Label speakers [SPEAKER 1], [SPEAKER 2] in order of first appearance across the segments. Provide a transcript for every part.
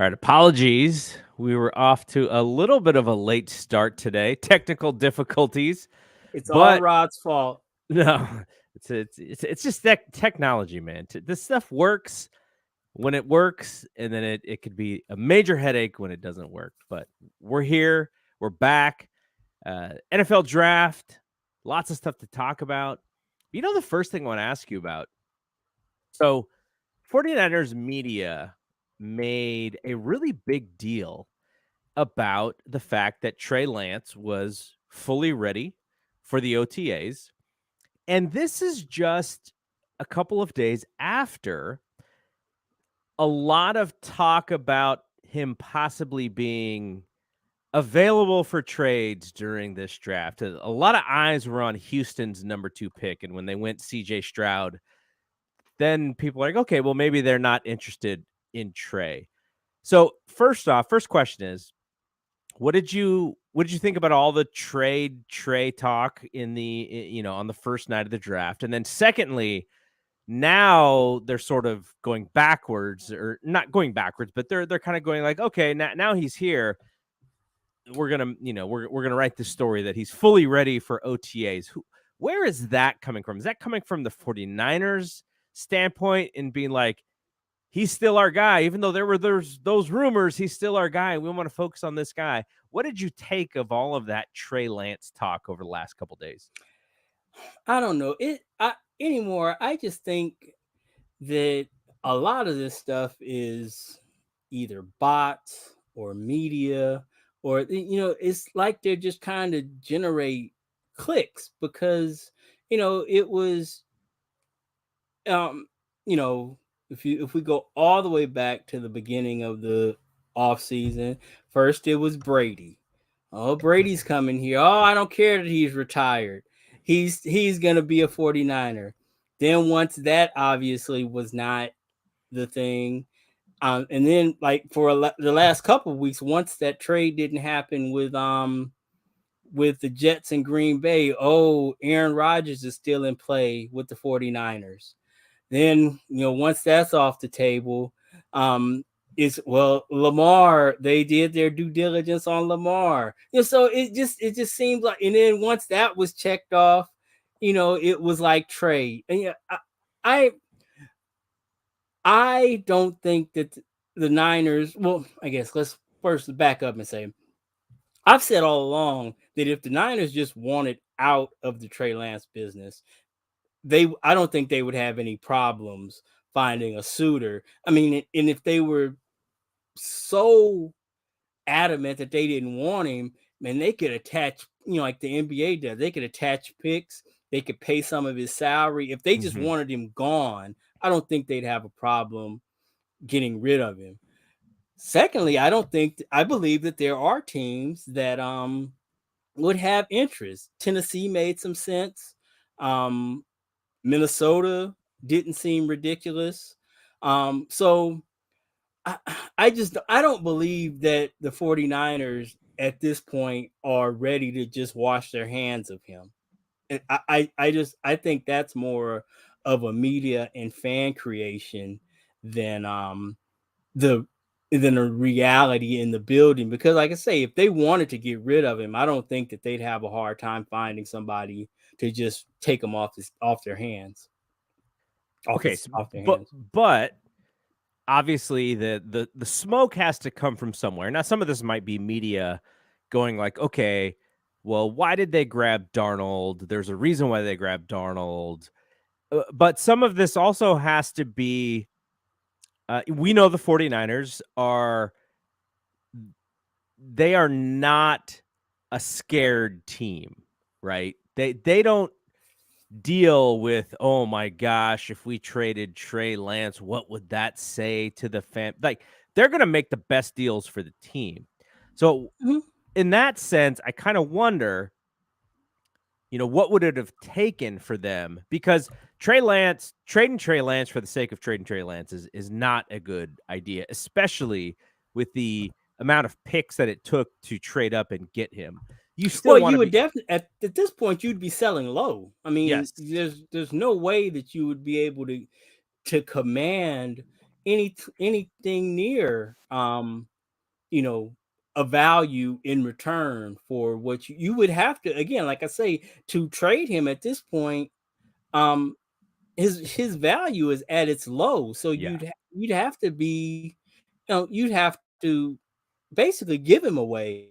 [SPEAKER 1] All right, apologies. We were off to a little bit of a late start today. Technical difficulties,
[SPEAKER 2] It's all
[SPEAKER 1] but
[SPEAKER 2] Rod's fault.
[SPEAKER 1] no, it's just that technology, man. This stuff works when it works, and then it could be a major headache when it doesn't work. But we're here, we're back. NFL draft, lots of stuff to talk about. The first thing I want to ask you about. So 49ers media made a really big deal about the fact that Trey Lance was fully ready for the OTAs. And this is just a couple of days after a lot of talk about him possibly being available for trades during this draft. A lot of eyes were on Houston's number 2 pick. And when they went CJ Stroud, then people are like, okay, well, maybe they're not interested in Trey. So first question is, what did you think about all the Trey talk in the on the first night of the draft? And then secondly, now they're sort of going backwards, or not going backwards, but they're kind of going like, okay, now he's here. We're gonna we're gonna write the story that he's fully ready for OTAs. Where is that coming from? Is that coming from the 49ers standpoint and being like, he's still our guy, even though there's those rumors, he's still our guy. We want to focus on this guy. What did you take of all of that Trey Lance talk over the last couple of days?
[SPEAKER 2] I don't know anymore. I just think that a lot of this stuff is either bots or media, or it's like they're just kind of generate clicks because it was um if we go all the way back to the beginning of the off season, first it was Brady. Oh, Brady's coming here. Oh, I don't care that he's retired. He's gonna be a 49er. Then once that obviously was not the thing, and then like for the last couple of weeks, once that trade didn't happen with the Jets and Green Bay, oh, Aaron Rodgers is still in play with the 49ers. Then, once that's off the table, is well, Lamar, they did their due diligence on Lamar. So it just seems like, and then once that was checked off, it was like Trey. And I I don't think that the Niners, well, I guess let's first back up and say I've said all along that if the Niners just wanted out of the Trey Lance business, I don't think they would have any problems finding a suitor. I mean, and if they were so adamant that they didn't want him, man, they could attach, like the NBA does. They could attach picks. They could pay some of his salary. If they just
[SPEAKER 1] Mm-hmm.
[SPEAKER 2] wanted him gone, I don't think they'd have a problem getting rid of him. Secondly, I believe that there are teams that would have interest. Tennessee made some sense. Um, Minnesota didn't seem ridiculous. So I, I don't believe that the 49ers at this point are ready to just wash their hands of him. I think that's more of a media and fan creation than the than a reality in the building, because like I say, if they wanted to get rid of him, I don't think that they'd have a hard time finding somebody to just take him off their hands.
[SPEAKER 1] Okay, so,
[SPEAKER 2] Off their
[SPEAKER 1] but
[SPEAKER 2] hands.
[SPEAKER 1] but obviously the smoke has to come from somewhere. Now, some of this might be media going like, okay, well, why did they grab Darnold? There's a reason why they grabbed Darnold. But some of this also has to be, we know the 49ers they are not a scared team, right? They don't deal with, oh my gosh, if we traded Trey Lance, what would that say to the fan? Like, they're going to make the best deals for the team. So
[SPEAKER 2] Mhm.
[SPEAKER 1] in that sense, I kind of wonder, what would it have taken for them? Because trading Trey Lance for the sake of trading Trey Lance is not a good idea, especially with the amount of picks that it took to trade up and get him. You still
[SPEAKER 2] Well,
[SPEAKER 1] want
[SPEAKER 2] you
[SPEAKER 1] to
[SPEAKER 2] would
[SPEAKER 1] be,
[SPEAKER 2] definitely at this point you'd be selling low. I mean,
[SPEAKER 1] yes.
[SPEAKER 2] there's no way that you would be able to command anything near you know a value in return for what you would have to, again, like I say, to trade him at this point. um his value is at its low, so
[SPEAKER 1] Yeah.
[SPEAKER 2] you'd have to be, you'd have to basically give him away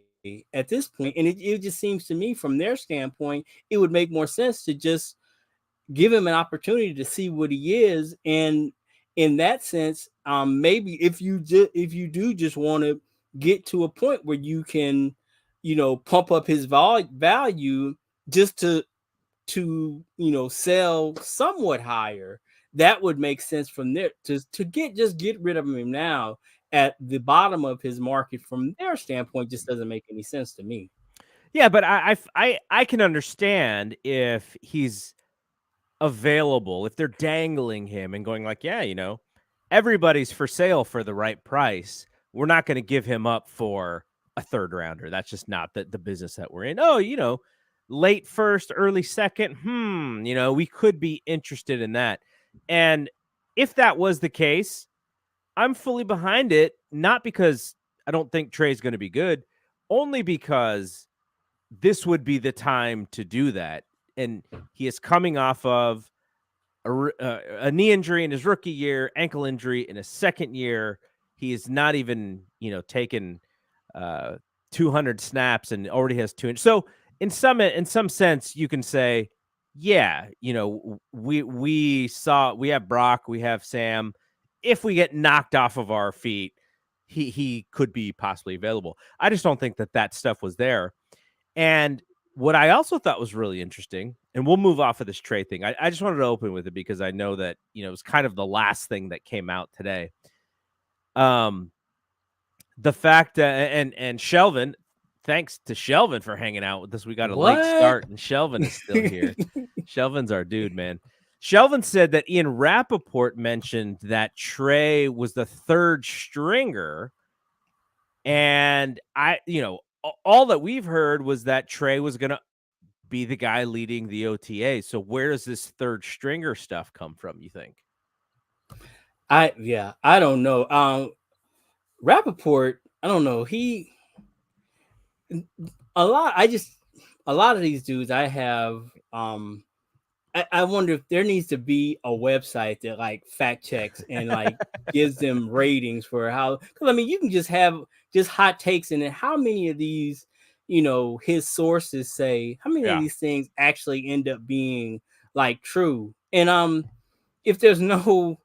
[SPEAKER 2] at this point. And it just seems to me, from their standpoint, it would make more sense to just give him an opportunity to see what he is. And in that sense, maybe if you do just want to get to a point where you can, pump up his value, just to sell somewhat higher, that would make sense from there. To get rid of him now at the bottom of his market, from their standpoint, just doesn't make any sense to me.
[SPEAKER 1] Yeah, but I can understand if he's available, if they're dangling him and going like, yeah, everybody's for sale for the right price. We're not going to give him up for a third rounder. That's just not the business that we're in. Oh, late first, early second. We could be interested in that. And if that was the case, I'm fully behind it. Not because I don't think Trey's going to be good, only because this would be the time to do that. And he is coming off of a knee injury in his rookie year, ankle injury in his second year. He is not even, taken 200 snaps and already has 200. So in some sense, you can say, yeah, we have Brock, we have Sam. If we get knocked off of our feet, he could be possibly available. I just don't think that stuff was there. And what I also thought was really interesting, and we'll move off of this Trey thing. I just wanted to open with it because I know that, it was kind of the last thing that came out today. The fact that, and Shelvin, thanks to Shelvin for hanging out with us. We got a late
[SPEAKER 2] What?
[SPEAKER 1] start, and Shelvin is still here. Shelvin's our dude, man. Shelvin said that Ian Rappaport mentioned that Trey was the third stringer. And all that we've heard was that Trey was going to be the guy leading the OTA. So where does this third stringer stuff come from, you think?
[SPEAKER 2] I don't know. Rappaport, I don't know. A lot I just a lot of these dudes I have, I wonder if there needs to be a website that like fact checks and like gives them ratings for how, because I mean, you can just have just hot takes, and then how many of these, his sources say, how many of
[SPEAKER 1] Yeah.
[SPEAKER 2] these things actually end up being like true. And if there's no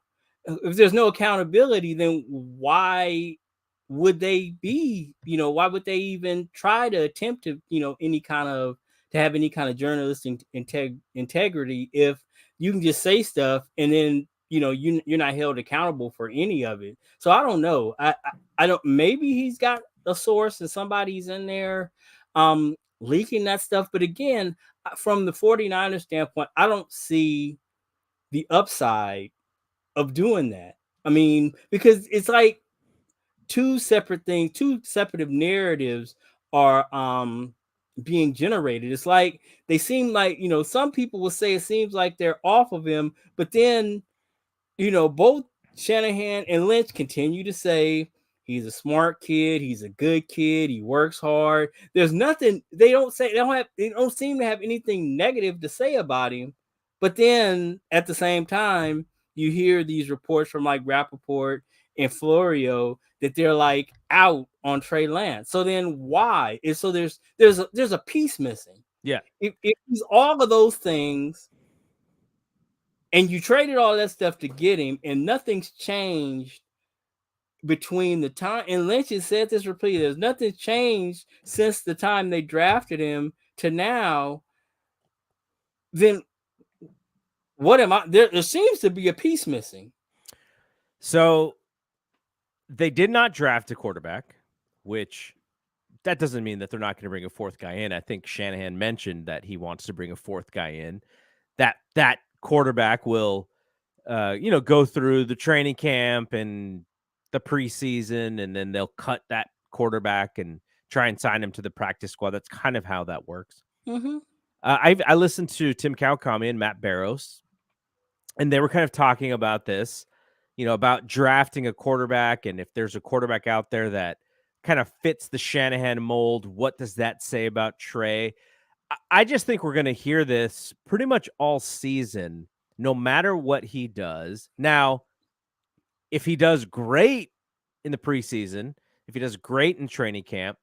[SPEAKER 2] if there's no accountability, then would they be, why would they even try to attempt to, any kind of, to have any kind of journalistic integrity, if you can just say stuff and then, you're not held accountable for any of it. So I don't know. I don't, maybe he's got a source and somebody's in there leaking that stuff. But again, from the 49ers standpoint, I don't see the upside of doing that. I mean, because it's like two separate things, two separate narratives are being generated. It's like they seem like, some people will say it seems like they're off of him, but then, both Shanahan and Lynch continue to say he's a smart kid, he's a good kid, he works hard. There's nothing, they don't seem to have anything negative to say about him. But then at the same time, you hear these reports from like Rappaport and Florio that they're like out on Trey Lance. So then why? And so there's a piece missing.
[SPEAKER 1] Yeah.
[SPEAKER 2] If he's all of those things, and you traded all that stuff to get him, and nothing's changed between the time, and Lynch has said this repeatedly, there's nothing changed since the time they drafted him to now, then what am I, there seems to be a piece missing.
[SPEAKER 1] So they did not draft a quarterback, which that doesn't mean that they're not going to bring a fourth guy in. I think Shanahan mentioned that he wants to bring a fourth guy in. That quarterback will go through the training camp and the preseason, and then they'll cut that quarterback and try and sign him to the practice squad. That's kind of how that works.
[SPEAKER 2] Mm-hmm.
[SPEAKER 1] I listened to Tim Cowcommy and Matt Barrows, and they were kind of talking about this. about drafting a quarterback, and if there's a quarterback out there that kind of fits the Shanahan mold, what does that say about Trey? I just think we're going to hear this pretty much all season, no matter what he does. Now, if he does great in the preseason, if he does great in training camp,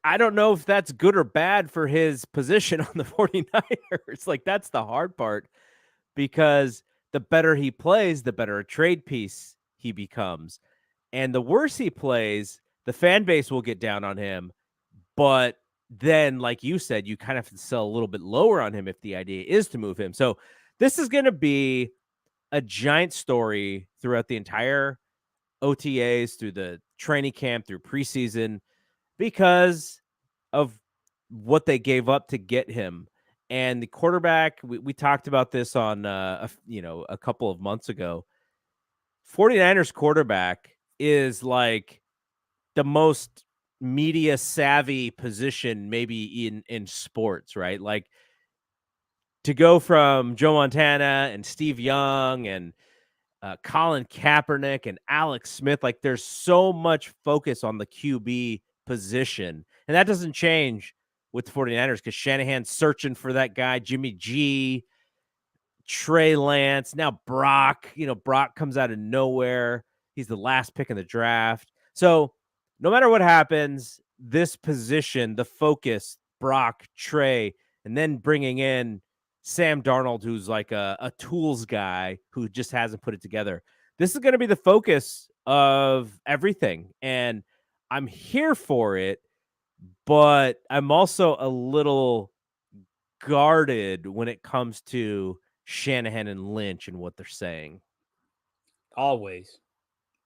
[SPEAKER 1] I don't know if that's good or bad for his position on the 49ers. Like, that's the hard part, because the better he plays, the better a trade piece he becomes. And the worse he plays, the fan base will get down on him. But then, like you said, you kind of have to sell a little bit lower on him if the idea is to move him. So this is going to be a giant story throughout the entire OTAs, through the training camp, through preseason, because of what they gave up to get him. And the quarterback, we talked about this on a couple of months ago. 49ers quarterback is like the most media savvy position maybe in sports, right? Like, to go from Joe Montana and Steve Young and Colin Kaepernick and Alex Smith, like, there's so much focus on the QB position, and that doesn't change with the 49ers because Shanahan's searching for that guy, Jimmy G, Trey Lance, now Brock. Brock comes out of nowhere. He's the last pick in the draft. So no matter what happens, this position, the focus, Brock, Trey, and then bringing in Sam Darnold, who's like a tools guy who just hasn't put it together. This is going to be the focus of everything. And I'm here for it, but I'm also a little guarded when it comes to Shanahan and Lynch and what they're saying.
[SPEAKER 2] Always.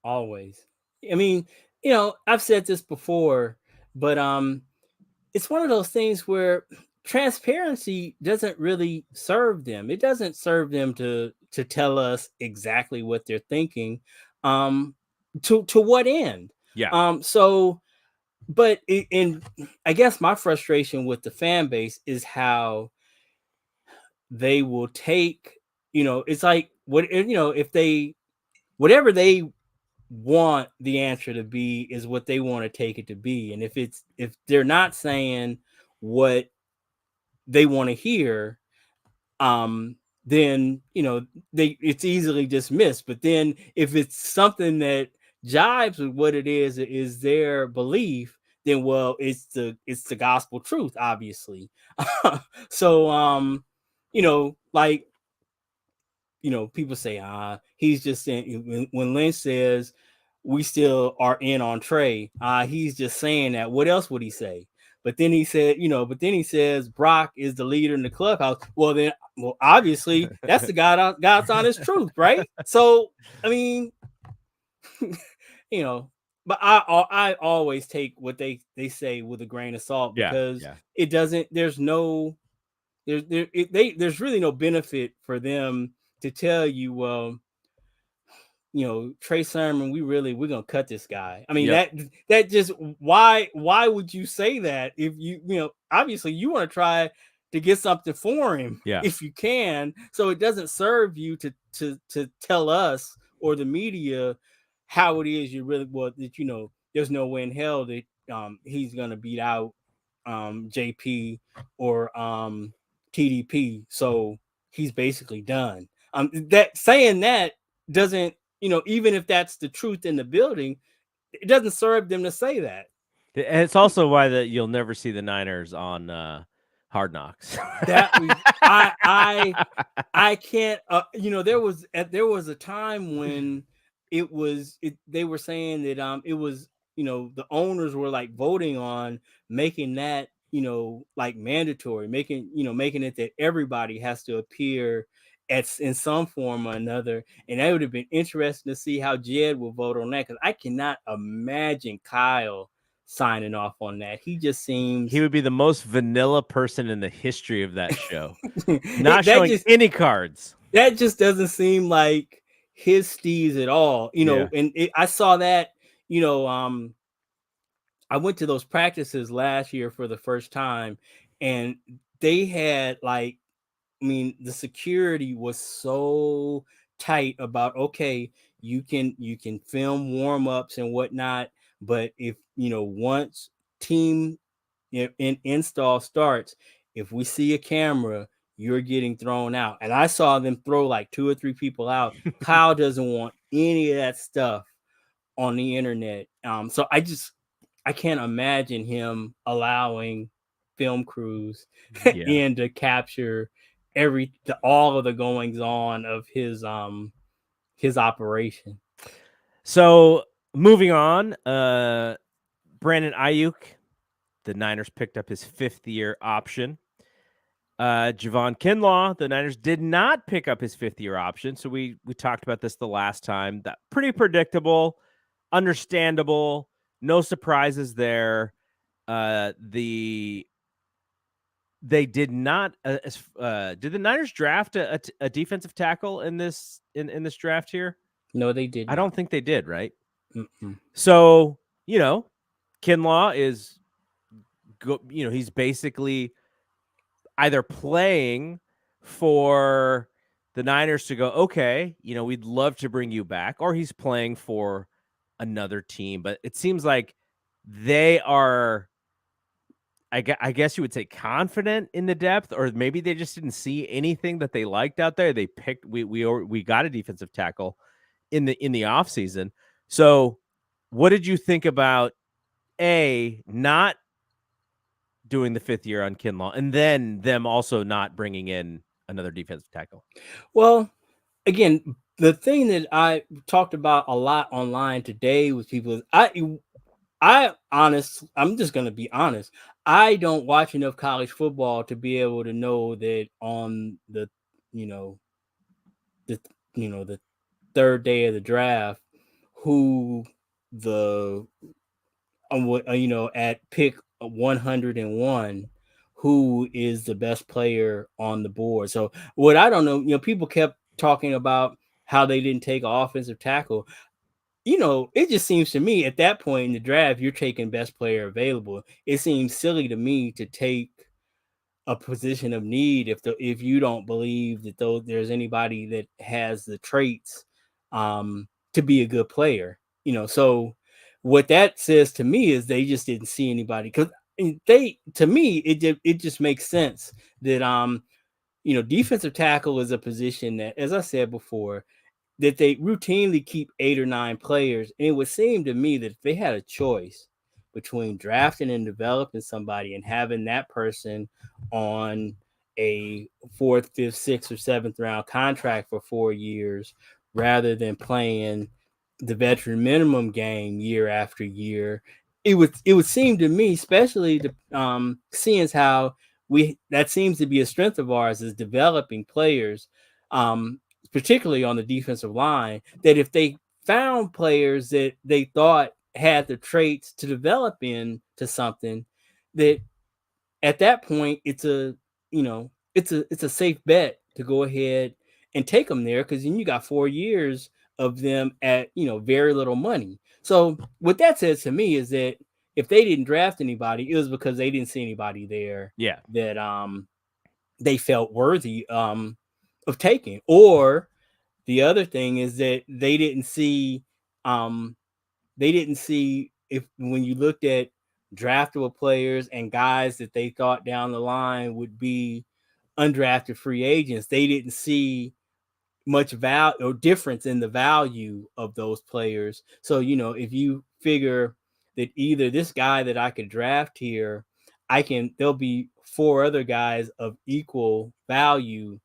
[SPEAKER 2] I mean, I've said this before, but it's one of those things where transparency doesn't really serve them. It doesn't serve them to tell us exactly what they're thinking. To what end?
[SPEAKER 1] Yeah.
[SPEAKER 2] So, but I guess my frustration with the fan base is how they will take, it's like, if they, whatever they want the answer to be is what they want to take it to be. And if they're not saying what they want to hear, then it's easily dismissed. But then if it's something that jives with what it is their belief, then it's the gospel truth, obviously. So like, people say, he's just saying, when Lynch says we still are in on Trey, he's just saying that. What else would he say? But then he says Brock is the leader in the clubhouse. Well, obviously that's the God's honest truth, right? So, I mean, but I always take what they say with a grain of salt, because it doesn't. There's really no benefit for them to tell you, well, Trey Sermon, we're gonna cut this guy. I mean, that just, why would you say that if obviously you want to try to get something for him, if you can. So it doesn't serve you to tell us or the media how it is you really, that there's no way in hell that he's gonna beat out JP or TDP. So he's basically done. That saying that doesn't, even if that's the truth in the building, it doesn't serve them to say that.
[SPEAKER 1] And it's also why that you'll never see the Niners on Hard Knocks.
[SPEAKER 2] I can't. There was a time when they were saying that it was, the owners were like voting on making that, like mandatory, making it that everybody has to appear in some form or another. And that would have been interesting to see how Jed will vote on that, because I cannot imagine Kyle signing off on that. He just seems,
[SPEAKER 1] he would be the most vanilla person in the history of that show. Not showing any cards.
[SPEAKER 2] That just doesn't seem like his steez at all. And I saw that, I went to those practices last year for the first time, and they had the security was so tight about, okay, you can film warm-ups and whatnot, but if once team install starts, if we see a camera, you're getting thrown out. And I saw them throw like 2 or 3 people out. Kyle doesn't want any of that stuff on the internet. So I can't imagine him allowing film crews
[SPEAKER 1] Yeah.
[SPEAKER 2] in to capture all of the goings on of his operation.
[SPEAKER 1] So moving on, Brandon Aiyuk, the Niners picked up his 5th-year option. Javon Kinlaw, the Niners did not pick up his 5th-year option. So we talked about this the last time. That pretty predictable, understandable, no surprises there. They did not. Did the Niners draft a defensive tackle in this draft here?
[SPEAKER 2] No, they did
[SPEAKER 1] I
[SPEAKER 2] not.
[SPEAKER 1] don't think they did, right?
[SPEAKER 2] Mm-mm.
[SPEAKER 1] So Kinlaw is he's basically either playing for the Niners to go, okay, we'd love to bring you back, or he's playing for another team. But it seems like they are, I guess you would say, confident in the depth, or maybe they just didn't see anything that they liked out there. They picked, we got a defensive tackle in the offseason. So what did you think about not doing the 5th year on Kinlaw, and then them also not bringing in another defensive tackle?
[SPEAKER 2] Well, again, the thing that I talked about a lot online today with people is I'm just gonna be honest. I don't watch enough college football to be able to know that on you know the the third day of the draft, who the at pick 101, who is the best player on the board. So what I don't know, people kept talking about how they didn't take an offensive tackle. It just seems to me at that point in the draft, you're taking best player available. It seems silly to me to take a position of need if you don't believe that there's anybody that has the traits to be a good player. So what that says to me is they just didn't see anybody, because to me it just makes sense that defensive tackle is a position that, as I said before, that they routinely keep 8 or 9 players. And it would seem to me that if they had a choice between drafting and developing somebody and having that person on a 4th, 5th, 6th, or 7th round contract for 4 years, rather than playing the veteran minimum game year after year, it would seem to me, especially seeing as how that seems to be a strength of ours, is developing players, particularly on the defensive line, that if they found players that they thought had the traits to develop into something, that at that point it's a safe bet to go ahead and take them there, because then you got 4 years of them at very little money. So what that says to me is that if they didn't draft anybody, it was because they didn't see anybody there
[SPEAKER 1] Yeah.
[SPEAKER 2] that they felt worthy of taking. Or the other thing is that they didn't see, if when you looked at draftable players and guys that they thought down the line would be undrafted free agents, they didn't see much value or difference in the value of those players. So if you figure that either this guy that I could draft here, there'll be 4 other guys of equal value,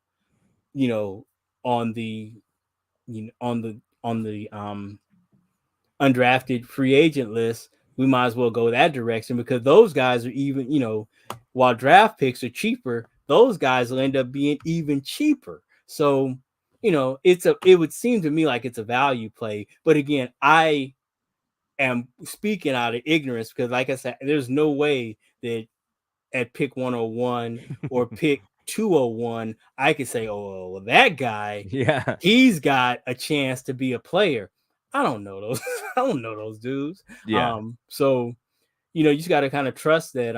[SPEAKER 2] on the undrafted free agent list, we might as well go that direction, because those guys are even, while draft picks are cheaper, those guys will end up being even cheaper. So, it would seem to me like it's a value play. But again, I am speaking out of ignorance, because like I said, there's no way that at pick 101 or pick 201, I could say, oh, well, that guy,
[SPEAKER 1] Yeah.
[SPEAKER 2] he's got a chance to be a player. I don't know those. I don't know those dudes.
[SPEAKER 1] Yeah.
[SPEAKER 2] So you just got to kind of trust that.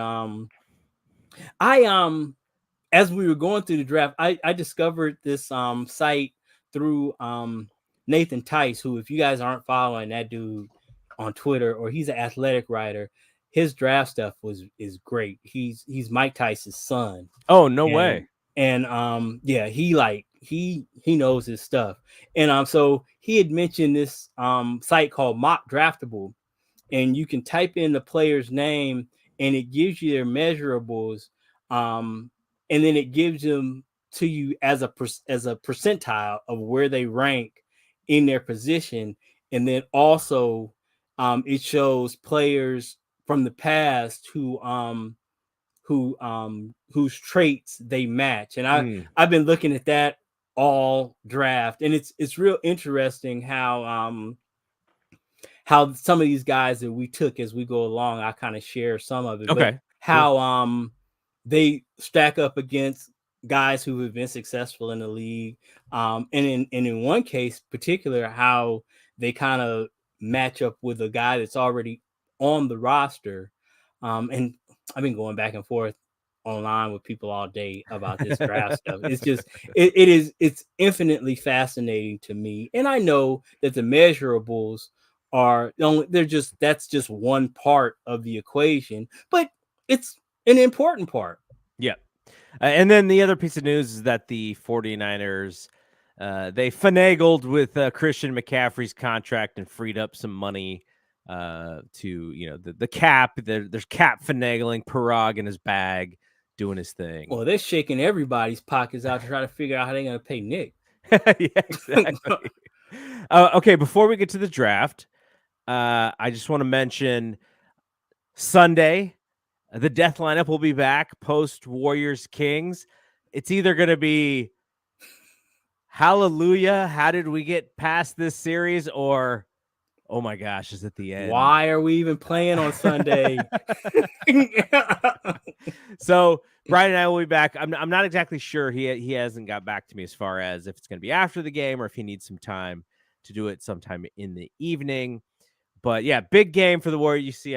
[SPEAKER 2] I As we were going through the draft, I discovered this site through Nathan Tice, who, if you guys aren't following that dude on Twitter, or he's an athletic writer, his draft stuff is great. He's Mike Tice's son.
[SPEAKER 1] Oh, no way.
[SPEAKER 2] And yeah, he knows his stuff. And so he had mentioned this site called Mock Draftable, and you can type in the player's name and it gives you their measurables, and then it gives them to you as a percentile of where they rank in their position. And then also it shows players from the past whose traits they match. And I've been looking at that all draft, and it's real interesting how some of these guys that we took as we go along, I kind of share some of it.
[SPEAKER 1] Okay.
[SPEAKER 2] But how they stack up against guys who have been successful in the league. And in one case particular, how they kind of match up with a guy that's already on the roster. And I've been going back and forth online with people all day about this draft stuff. It's just it's infinitely fascinating to me. And I know that the measurables are that's just one part of the equation, but it's an important part.
[SPEAKER 1] Yeah. And then the other piece of news is that the 49ers, they finagled with Christian McCaffrey's contract and freed up some money to, the cap. There's cap finagling, Parag in his bag, doing his thing.
[SPEAKER 2] Well, they're shaking everybody's pockets out to try to figure out how they're going to pay Nick.
[SPEAKER 1] Yeah, exactly. Okay, before we get to the draft, I just want to mention Sunday, the death lineup will be back post Warriors Kings. It's either going to be hallelujah, how did we get past this series, or oh my gosh, is it the end?
[SPEAKER 2] Why are we even playing on Sunday?
[SPEAKER 1] So Brian and I will be back. I'm not exactly sure. He hasn't got back to me as far as if it's going to be after the game or if he needs some time to do it sometime in the evening. But yeah, big game for the Warriors. You see,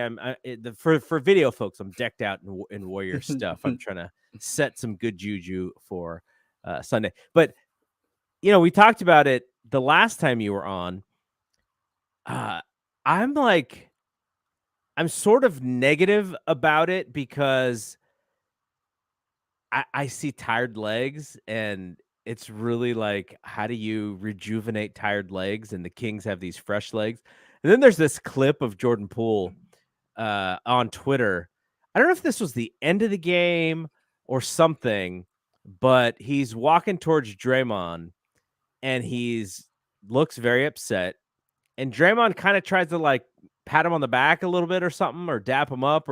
[SPEAKER 1] for video folks, I'm decked out in Warrior stuff. I'm trying to set some good juju for Sunday. But we talked about it the last time you were on. I'm sort of negative about it because I see tired legs, and it's really like, how do you rejuvenate tired legs? And the Kings have these fresh legs. And then there's this clip of Jordan Poole on Twitter. I don't know if this was the end of the game or something, but he's walking towards Draymond, and looks very upset. And Draymond kind of tries to pat him on the back a little bit or something, or dap him up,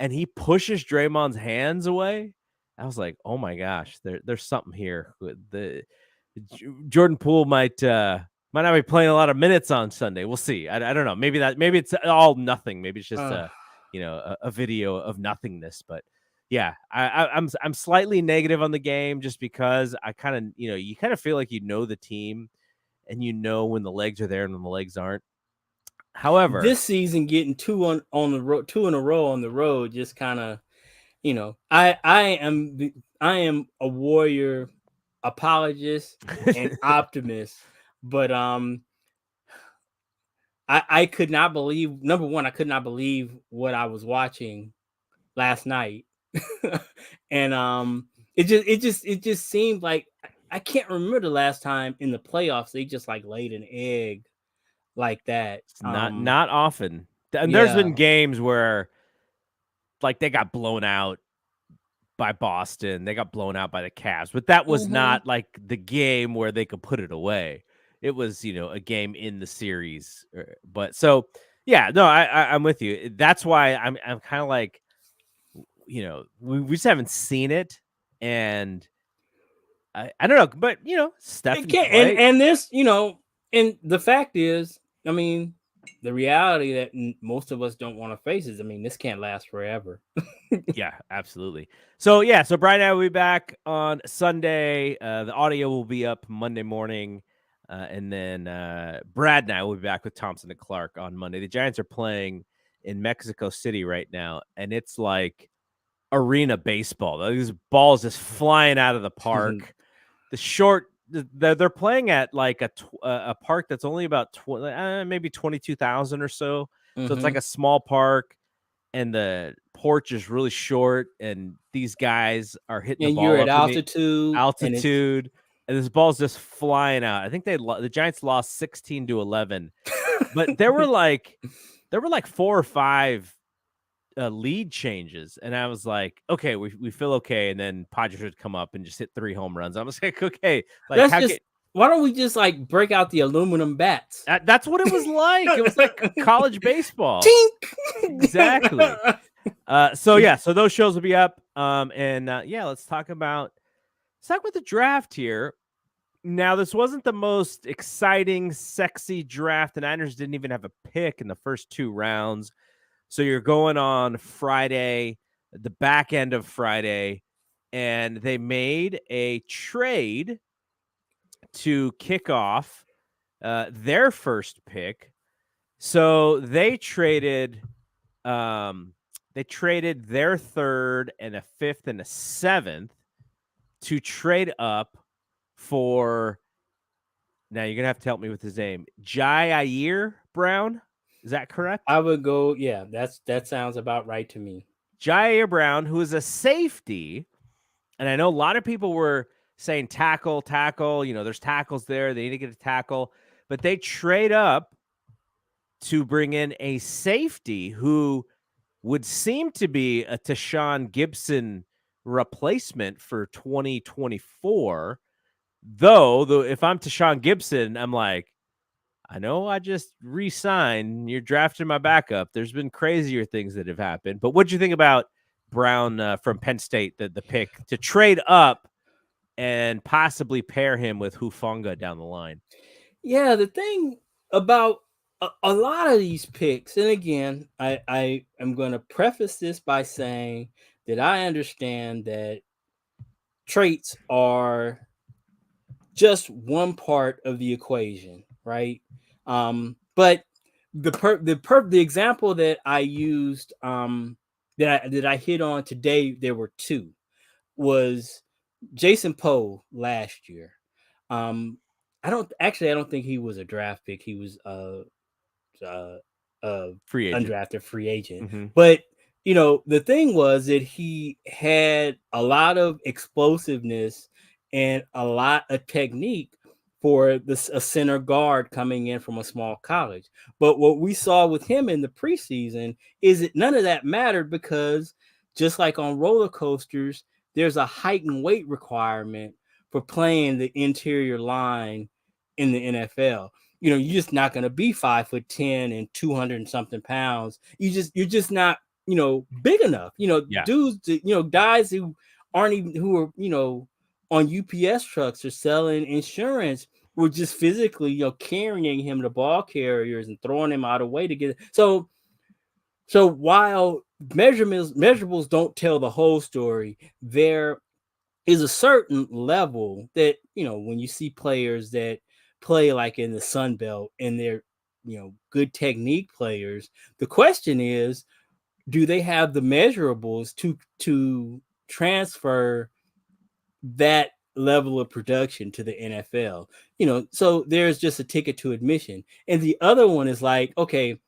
[SPEAKER 1] and he pushes Draymond's hands away. I was like, oh my gosh, there's something here. The Jordan Poole might not be playing a lot of minutes on Sunday. We'll see. I don't know. Maybe it's all nothing. Maybe it's just a video of nothingness. But yeah, I'm slightly negative on the game just because I kind of you kind of feel like the team, and when the legs are there and when the legs aren't. However,
[SPEAKER 2] this season getting two in a row on the road just kind of, I am a Warrior apologist and optimist, but I could not believe, number one, I could not believe what I was watching last night. And it just seemed like I can't remember the last time in the playoffs they just laid an egg like that.
[SPEAKER 1] It's not often. And there's been games where they got blown out by Boston. They got blown out by the Cavs, but that was not the game where they could put it away. It was, a game in the series. But so, yeah, no, I'm with you. That's why I'm kind of like, we just haven't seen it. And I don't know, but, Steph
[SPEAKER 2] and this, and the fact is, I mean, the reality that most of us don't want to face is, this can't last forever.
[SPEAKER 1] Yeah, absolutely. So Brian and I will be back on Sunday. The audio will be up Monday morning. And then Brad and I will be back with Thompson and Clark on Monday. The Giants are playing in Mexico City right now, and it's like arena baseball. These balls just flying out of the park. The short they're playing at like a park that's only about maybe 22,000 or so. So it's like
[SPEAKER 2] Mm-hmm.
[SPEAKER 1] a small park, and the porch is really short, and these guys are hitting the
[SPEAKER 2] And you're
[SPEAKER 1] ball
[SPEAKER 2] at
[SPEAKER 1] up in the
[SPEAKER 2] altitude,
[SPEAKER 1] altitude, and this ball's just flying out. I think the Giants lost 16-11, but there were like 4 or 5 lead changes, and I was like, okay, we feel okay, and then Padres would come up and just hit 3 home runs. I was like, okay, like
[SPEAKER 2] let's
[SPEAKER 1] how
[SPEAKER 2] just
[SPEAKER 1] get
[SPEAKER 2] why don't we just like break out the aluminum bats?
[SPEAKER 1] that's what it was like. It was like college baseball. Exactly.
[SPEAKER 2] Tink.
[SPEAKER 1] So yeah, so those shows will be up. And yeah, let's talk about the draft here. Now, this wasn't the most exciting, sexy draft. The Niners didn't even have a pick in the first 2 rounds. So you're going on Friday, the back end of Friday, and they made a trade to kick off their first pick. So they traded their 3rd and a 5th and a 7th to trade up for, now you're gonna have to help me with his name, Jair Brown. Is that correct?
[SPEAKER 2] I would go, yeah, that sounds about right to me.
[SPEAKER 1] Jair Brown, who is a safety, and I know a lot of people were saying tackle. There's tackles there. They need to get a tackle, but they trade up to bring in a safety who would seem to be a Tashawn Gibson replacement for 2024. Though, if I'm Tashawn Gibson, I'm like, I know I just re-signed. You're drafting my backup. There's been crazier things that have happened. But what'd you think about Brown from Penn State, the pick to trade up and possibly pair him with Hufanga down the line?
[SPEAKER 2] Yeah, the thing about a lot of these picks, and again, I am going to preface this by saying that I understand that traits are just one part of the equation, right? But the example that I used, that I hit on today, there were 2, was Jason Poe last year. Um, I don't think he was a draft pick. He was uh,
[SPEAKER 1] Free agent.
[SPEAKER 2] undrafted free agent.
[SPEAKER 1] Mm-hmm.
[SPEAKER 2] But the thing was that he had a lot of explosiveness and a lot of technique for a center guard coming in from a small college. But what we saw with him in the preseason is that none of that mattered, because just like on roller coasters, there's a height and weight requirement for playing the interior line in the NFL. You're just not going to be 5'10" and 200 and something pounds. You're just not, big enough.
[SPEAKER 1] Yeah.
[SPEAKER 2] Dudes, guys who aren't even, who are, on UPS trucks or selling insurance, were just physically, carrying him to ball carriers and throwing him out of way to get it. So while measurables don't tell the whole story, there is a certain level that, when you see players that play like in the Sun Belt and they're, good technique players, the question is, do they have the measurables to transfer that level of production to the NFL? So there's just a ticket to admission. And the other one is like, okay,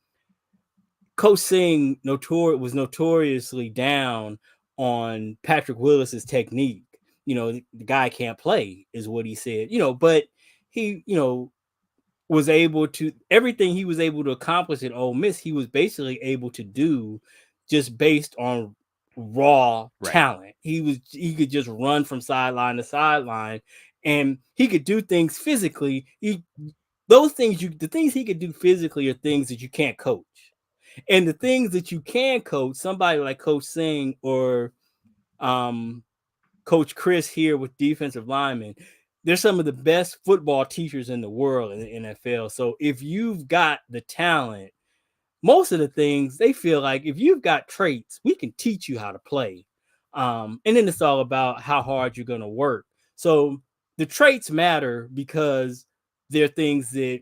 [SPEAKER 2] Coach Singh was notoriously down on Patrick Willis's technique. The guy can't play, is what he said. But he, was able to, everything he was able to accomplish at Ole Miss, he was basically able to do just based on raw talent. He could just run from sideline to sideline, and he could do things physically. The things he could do physically are things that you can't coach. And the things that you can coach, somebody like Coach Singh or Coach Chris here with defensive linemen, they're some of the best football teachers in the world in the NFL. So if you've got the talent, most of the things, they feel like if you've got traits, we can teach you how to play. And then it's all about how hard you're going to work. So the traits matter because they're things that,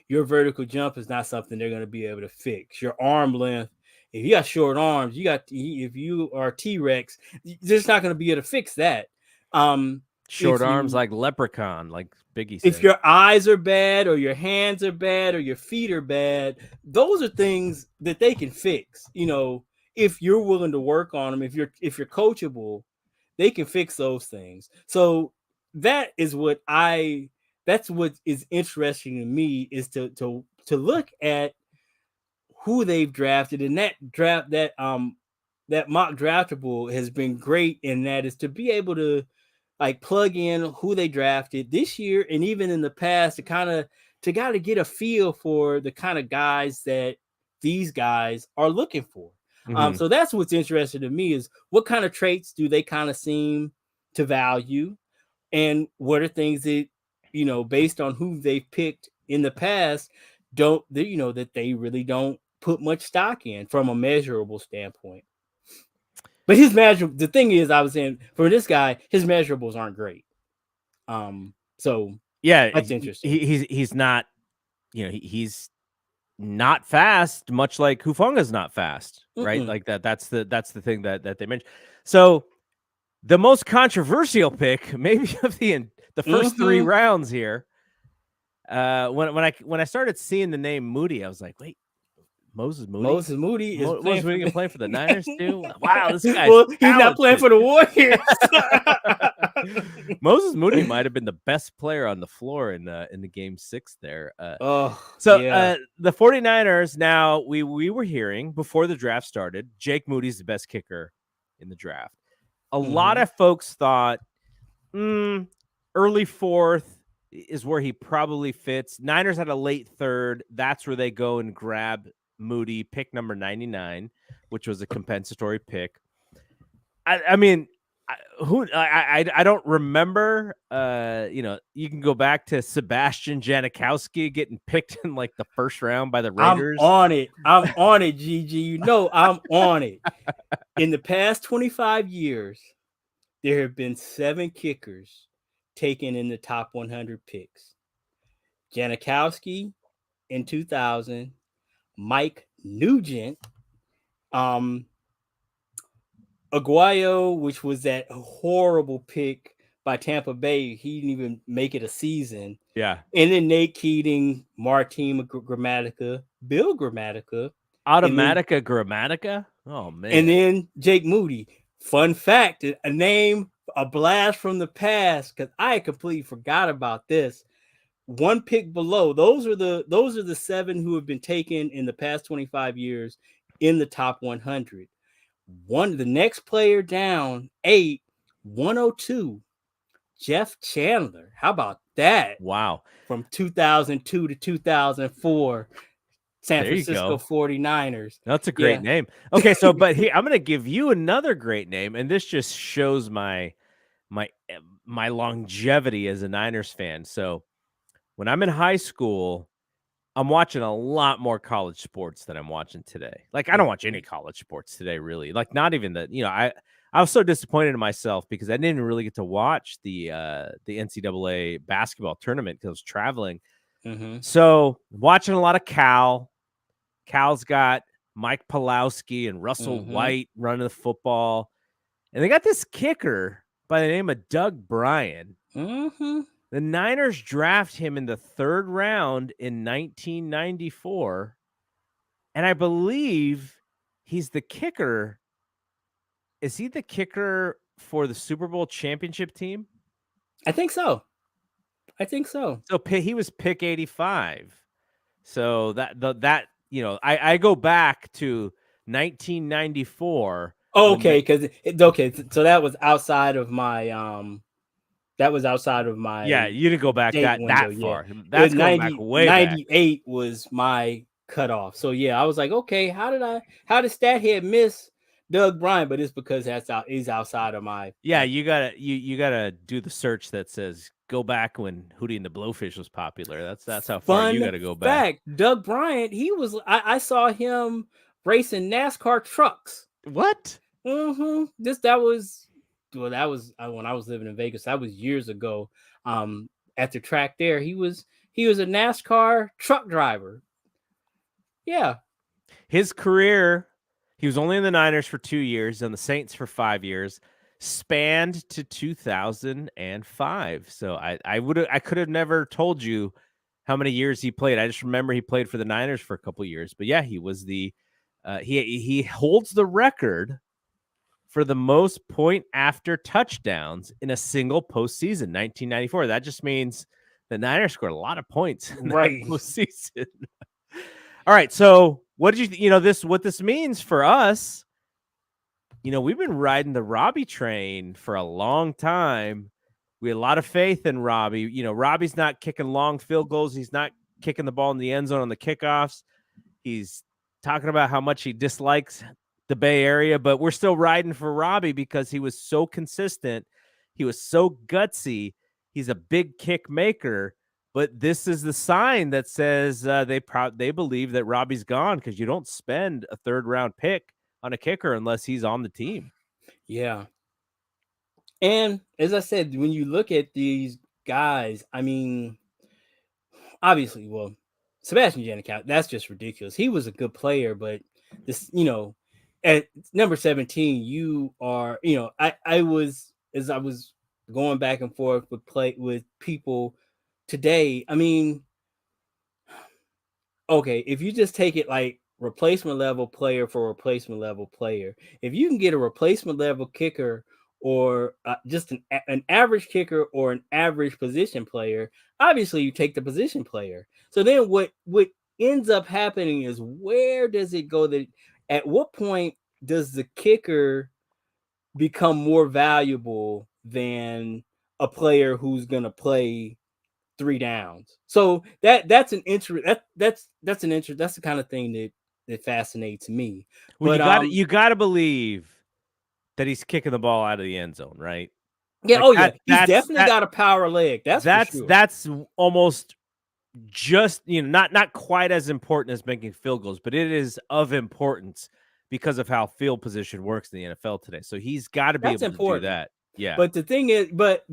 [SPEAKER 2] your vertical jump is not something they're going to be able to fix. Your arm length, if you got short arms, if you are T-Rex, they're just not going to be able to fix that.
[SPEAKER 1] Short arms like leprechaun, like Biggie said.
[SPEAKER 2] If your eyes are bad or your hands are bad or your feet are bad, those are things that they can fix. If you're willing to work on them, if you're coachable, they can fix those things. So that's what is interesting to me, is to look at who they've drafted, and that mock draftable has been great, and that is to be able to like plug in who they drafted this year and even in the past, to get a feel for the kind of guys that these guys are looking for. So that's what's interesting to me, is what kind of traits do they kind of seem to value, and what are things that, based on who they've picked in the past, that they really don't put much stock in from a measurable standpoint. But the thing is, I was saying, for this guy, his measurables aren't great. So
[SPEAKER 1] yeah,
[SPEAKER 2] that's interesting.
[SPEAKER 1] He's not, he's not fast, much like Hufanga's not fast, right? Like that's the thing that they mentioned. So the most controversial pick, maybe of the first 3 rounds here, when I started seeing the name Moody, I was like, wait, Moses Moody
[SPEAKER 2] is
[SPEAKER 1] playing for the Niners too. Wow, this guy's
[SPEAKER 2] he's not playing for the Warriors.
[SPEAKER 1] Moses Moody might have been the best player on the floor in the game 6 there. The 49ers, now we were hearing before the draft started, Jake Moody's the best kicker in the draft. A lot of folks thought early 4th is where he probably fits. Niners had a late 3rd. That's where they go and grab Moody, pick number 99, which was a compensatory pick. I mean, I don't remember. You can go back to Sebastian Janikowski getting picked in like the 1st round by the Raiders.
[SPEAKER 2] I'm on it, Gigi. I'm on it. In the past 25 years, there have been 7 kickers taken in the top 100 picks. Janikowski in 2000, Mike Nugent, Aguayo, which was that horrible pick by Tampa Bay. He didn't even make it a season.
[SPEAKER 1] Yeah.
[SPEAKER 2] And then Nate Keating, Martin Gramatica, Bill Gramatica.
[SPEAKER 1] Automatica Grammatica? Oh, man.
[SPEAKER 2] And then Jake Moody. Fun fact, a blast from the past, because I completely forgot about this. 1 pick below. Those are the 7 who have been taken in the past 25 years in the top 100. The next player down, 8, 102, Jeff Chandler. How about that?
[SPEAKER 1] Wow.
[SPEAKER 2] From 2002 to 2004, San Francisco 49ers.
[SPEAKER 1] That's a great name. Okay, so but here I'm going to give you another great name, and this just shows my longevity as a Niners fan. So when I'm in high school, I'm watching a lot more college sports than I'm watching today. Like, I don't watch any college sports today, really. Like, not even that. I was so disappointed in myself because I didn't really get to watch the NCAA basketball tournament because I was traveling. So watching a lot of Cal. Cal's got Mike Pawlowski and Russell White running the football, and they got this kicker by the name of Doug Bryan. The Niners draft him in the 3rd round in 1994, and I believe he's the kicker. Is he the kicker for the Super Bowl championship team?
[SPEAKER 2] I think so.
[SPEAKER 1] So he was pick 85. So I go back to 1994.
[SPEAKER 2] Okay, so that was outside of my
[SPEAKER 1] Yeah, you didn't go back that far.
[SPEAKER 2] Yeah.
[SPEAKER 1] That's going back way
[SPEAKER 2] 98 was my cutoff. So yeah, I was like, okay, how did Stathead miss Doug Bryan? But it's because he's outside of my.
[SPEAKER 1] Yeah, you gotta do the search that says go back when Hootie and the Blowfish was popular. That's how far you gotta go back.
[SPEAKER 2] Doug Bryan, I saw him racing NASCAR trucks.
[SPEAKER 1] What?
[SPEAKER 2] That was when I was living in Vegas. That was years ago. At the track there, he was a NASCAR truck driver. Yeah.
[SPEAKER 1] His career, he was only in the Niners for 2 years, on the Saints for 5 years. spanned to 2005. So I could have never told you how many years he played. I just remember he played for the Niners for a couple years. But yeah, he was he holds the record for the most point after touchdowns in a single postseason, 1994. That just means the Niners scored a lot of points in that
[SPEAKER 2] Right.
[SPEAKER 1] postseason. All right, so what did what this means for us? We've been riding the Robbie train for a long time. We had a lot of faith in Robbie. Robbie's not kicking long field goals. He's not kicking the ball in the end zone on the kickoffs. He's talking about how much he dislikes the Bay Area, but we're still riding for Robbie because he was so consistent. He was so gutsy. He's a big kick maker. But this is the sign that says they believe that Robbie's gone, because you don't spend a third-round pick on a kicker unless he's on the team.
[SPEAKER 2] Yeah. And as I said, when you look at these guys, I mean, obviously, well, Sebastian Janikowski, that's just ridiculous. He was a good player, but this, at number 17, you are, I was, as I was going back and forth with people today, I mean, okay, if you just take it like replacement level player for replacement level player, if you can get a replacement level kicker or just an average kicker or an average position player, obviously you take the position player. So then what ends up happening is, where does it go? That at what point does the kicker become more valuable than a player who's going to play 3 downs? So that's an interest. That's an interest. That's the kind of thing that fascinates me.
[SPEAKER 1] Well,
[SPEAKER 2] But
[SPEAKER 1] you gotta believe that he's kicking the ball out of the end zone, right?
[SPEAKER 2] yeah,
[SPEAKER 1] Like
[SPEAKER 2] oh yeah, he's definitely got a power leg. That's for sure.
[SPEAKER 1] That's almost just, not quite as important as making field goals, but it is of importance because of how field position works in the NFL today. So he's got to be
[SPEAKER 2] That's
[SPEAKER 1] able to do
[SPEAKER 2] important.
[SPEAKER 1] that. Yeah.
[SPEAKER 2] But the thing is, but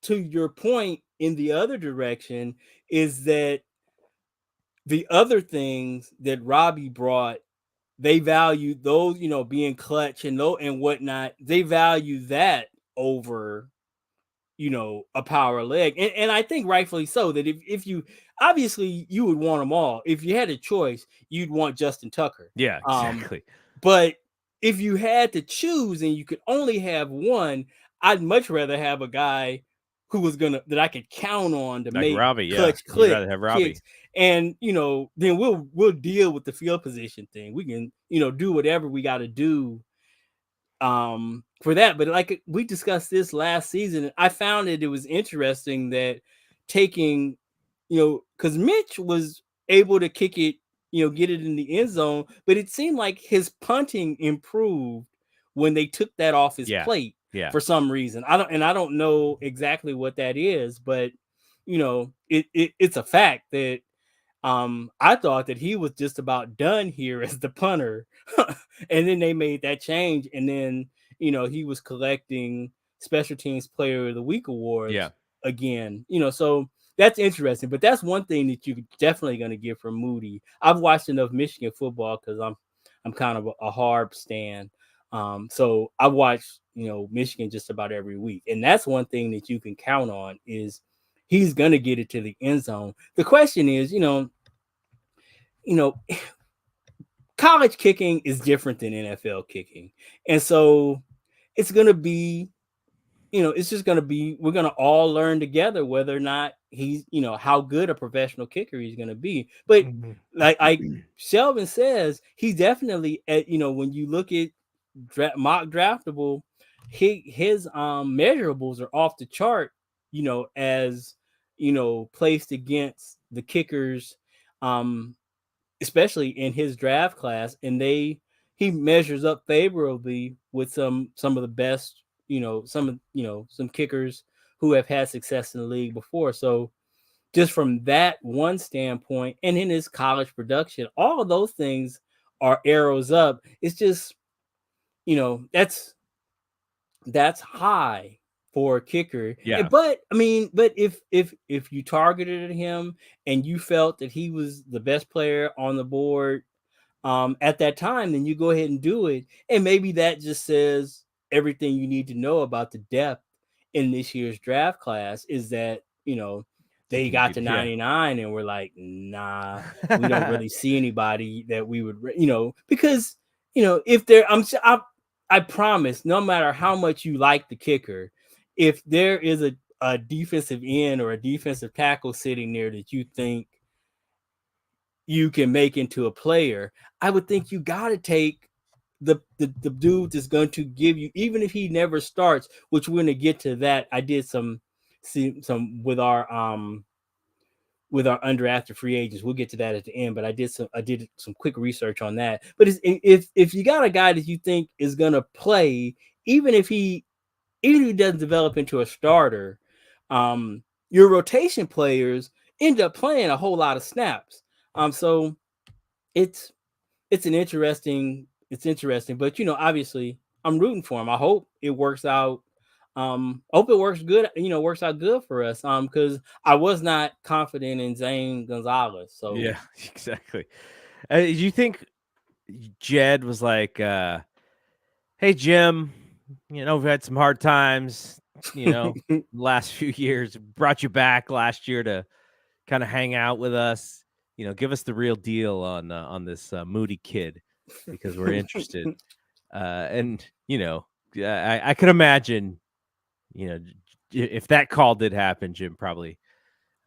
[SPEAKER 2] to your point, in the other direction, is that the other things that Robbie brought, they value those, being clutch and whatnot. They value that over, a power leg. And I think rightfully so, that if you, obviously you would want them all. If you had a choice, you'd want Justin Tucker.
[SPEAKER 1] Yeah, exactly.
[SPEAKER 2] But if you had to choose and you could only have one, I'd much rather have a guy who was that I could count on to
[SPEAKER 1] Like
[SPEAKER 2] make
[SPEAKER 1] Robbie,
[SPEAKER 2] clutch
[SPEAKER 1] You'd rather have Robbie.
[SPEAKER 2] kicks. And then we'll deal with the field position thing. We can, do whatever we got to do for that. But like we discussed this last season, I found it was interesting that taking, because Mitch was able to kick it, get it in the end zone, but it seemed like his punting improved when they took that off his plate for some reason. I don't know exactly what that is, but it's a fact that I thought that he was just about done here as the punter. And then they made that change, and then he was collecting special teams player of the week awards again. So that's interesting. But that's one thing that you're definitely going to get from Moody. I've watched enough Michigan football because I'm kind of a hard stand. So I watch Michigan just about every week, and that's one thing that you can count on, is he's going to get it to the end zone. The question is, college kicking is different than NFL kicking. And so it's going to be, it's just going to be, we're going to all learn together whether or not he's, how good a professional kicker he's going to be. But like Shelvin says, he's definitely at, when you look at mock draftable, his measurables are off the chart, as, placed against the kickers, especially in his draft class, and he measures up favorably with some of the best, some kickers who have had success in the league before. So just from that one standpoint, and in his college production, all of those things are arrows up. It's just, that's high for a kicker.
[SPEAKER 1] Yeah.
[SPEAKER 2] But I mean, but if you targeted him and you felt that he was the best player on the board at that time, then you go ahead and do it. And maybe that just says everything you need to know about the depth in this year's draft class is that,
[SPEAKER 1] he
[SPEAKER 2] they
[SPEAKER 1] can
[SPEAKER 2] got
[SPEAKER 1] do
[SPEAKER 2] to
[SPEAKER 1] yeah.
[SPEAKER 2] 99 and we're like, nah, we don't really see anybody that we would, because, if there, I promise, no matter how much you like the kicker, if there is a defensive end or a defensive tackle sitting there that you think you can make into a player, I would think you got to take the dude that's going to give you, even if he never starts, which we're going to get to that. I did some with our undrafted free agents. We'll get to that at the end, but I did some quick research on that. But if you got a guy that you think is going to play, even if he doesn't develop into a starter, your rotation players end up playing a whole lot of snaps. So it's it's interesting, but obviously I'm rooting for him. I hope it works out. Hope it works good, works out good for us. Because I was not confident in Zane Gonzalez. So
[SPEAKER 1] Yeah, exactly. You think Jed was like, "Hey Jim, we've had some hard times, last few years. Brought you back last year to kind of hang out with us. Give us the real deal on this Moody kid because we're interested." And I could imagine, if that call did happen, Jim probably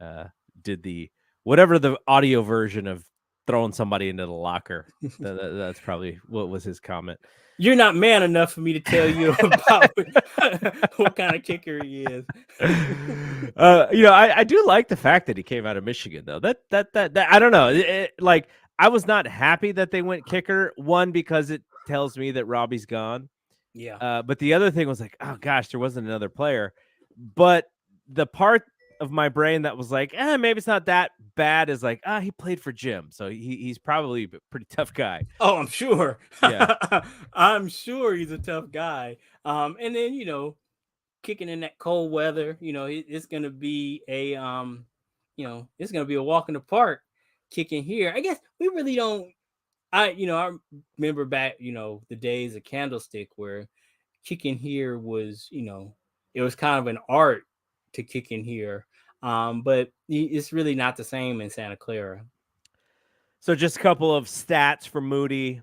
[SPEAKER 1] uh, did the whatever the audio version of throwing somebody into the locker. That's probably what was his comment.
[SPEAKER 2] you're not man enough for me to tell you about what kind of kicker he is.
[SPEAKER 1] I do like the fact that he came out of Michigan, though. That I don't know. Like, I was not happy that they went kicker. One, because it tells me that Robbie's gone.
[SPEAKER 2] Yeah.
[SPEAKER 1] But the other thing was like, oh gosh, there wasn't another player. But the part of my brain that was like, maybe it's not that bad is like, he played for Jim, so he's probably a pretty tough guy.
[SPEAKER 2] Oh, I'm sure.
[SPEAKER 1] Yeah.
[SPEAKER 2] I'm sure he's a tough guy. And then kicking in that cold weather, it's gonna be it's gonna be a walk in the park kicking here. I guess we really don't. I remember back, the days of Candlestick where kicking here was, it was kind of an art to kick in here. But it's really not the same in Santa Clara.
[SPEAKER 1] So just a couple of stats for Moody.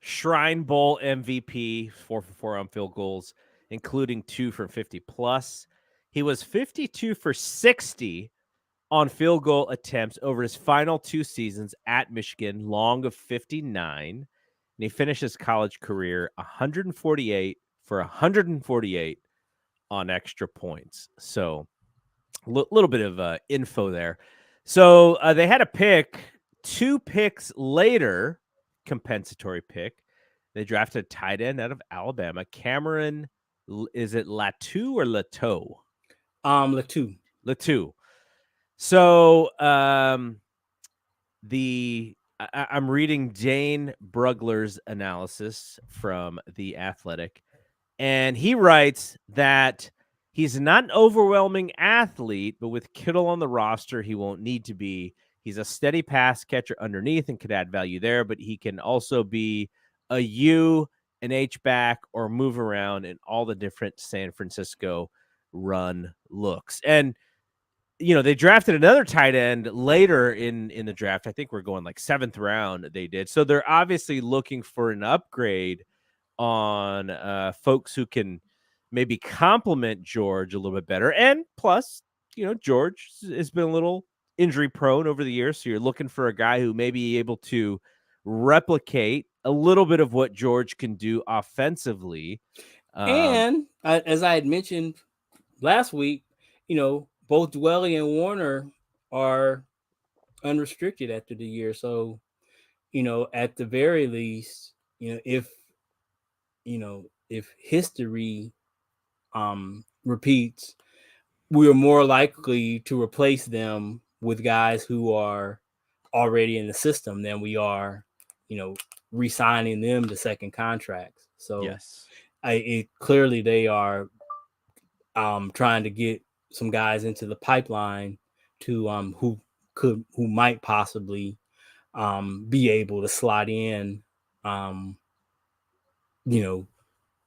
[SPEAKER 1] Shrine Bowl MVP, 4 for 4 on field goals, including 2 from 50 plus. He was 52 for 60 on field goal attempts over his final 2 seasons at Michigan, long of 59. And he finished his college career 148 for 148 on extra points. So a little bit of info there. So they had a pick, 2 picks later, compensatory pick. They drafted a tight end out of Alabama, Cameron. Is it Latu or Lato?
[SPEAKER 2] Latu.
[SPEAKER 1] Latu. So I'm reading Dane Brugler's analysis from The Athletic, and he writes that he's not an overwhelming athlete, but with Kittle on the roster, he won't need to be. He's a steady pass catcher underneath and could add value there, but he can also be a U, an H-back, or move around in all the different San Francisco run looks. And they drafted another tight end later in the draft. I think we're going like 7th round they did. So they're obviously looking for an upgrade on folks who can maybe complement George a little bit better. And plus, George has been a little injury prone over the years. So you're looking for a guy who may be able to replicate a little bit of what George can do offensively.
[SPEAKER 2] And as I had mentioned last week, both Dwelly and Warner are unrestricted after the year. So, at the very least, if history repeats, we are more likely to replace them with guys who are already in the system than we are, re-signing them to second contracts. So
[SPEAKER 1] Yes.
[SPEAKER 2] clearly they are trying to get some guys into the pipeline to who might possibly be able to slot in, um, you know,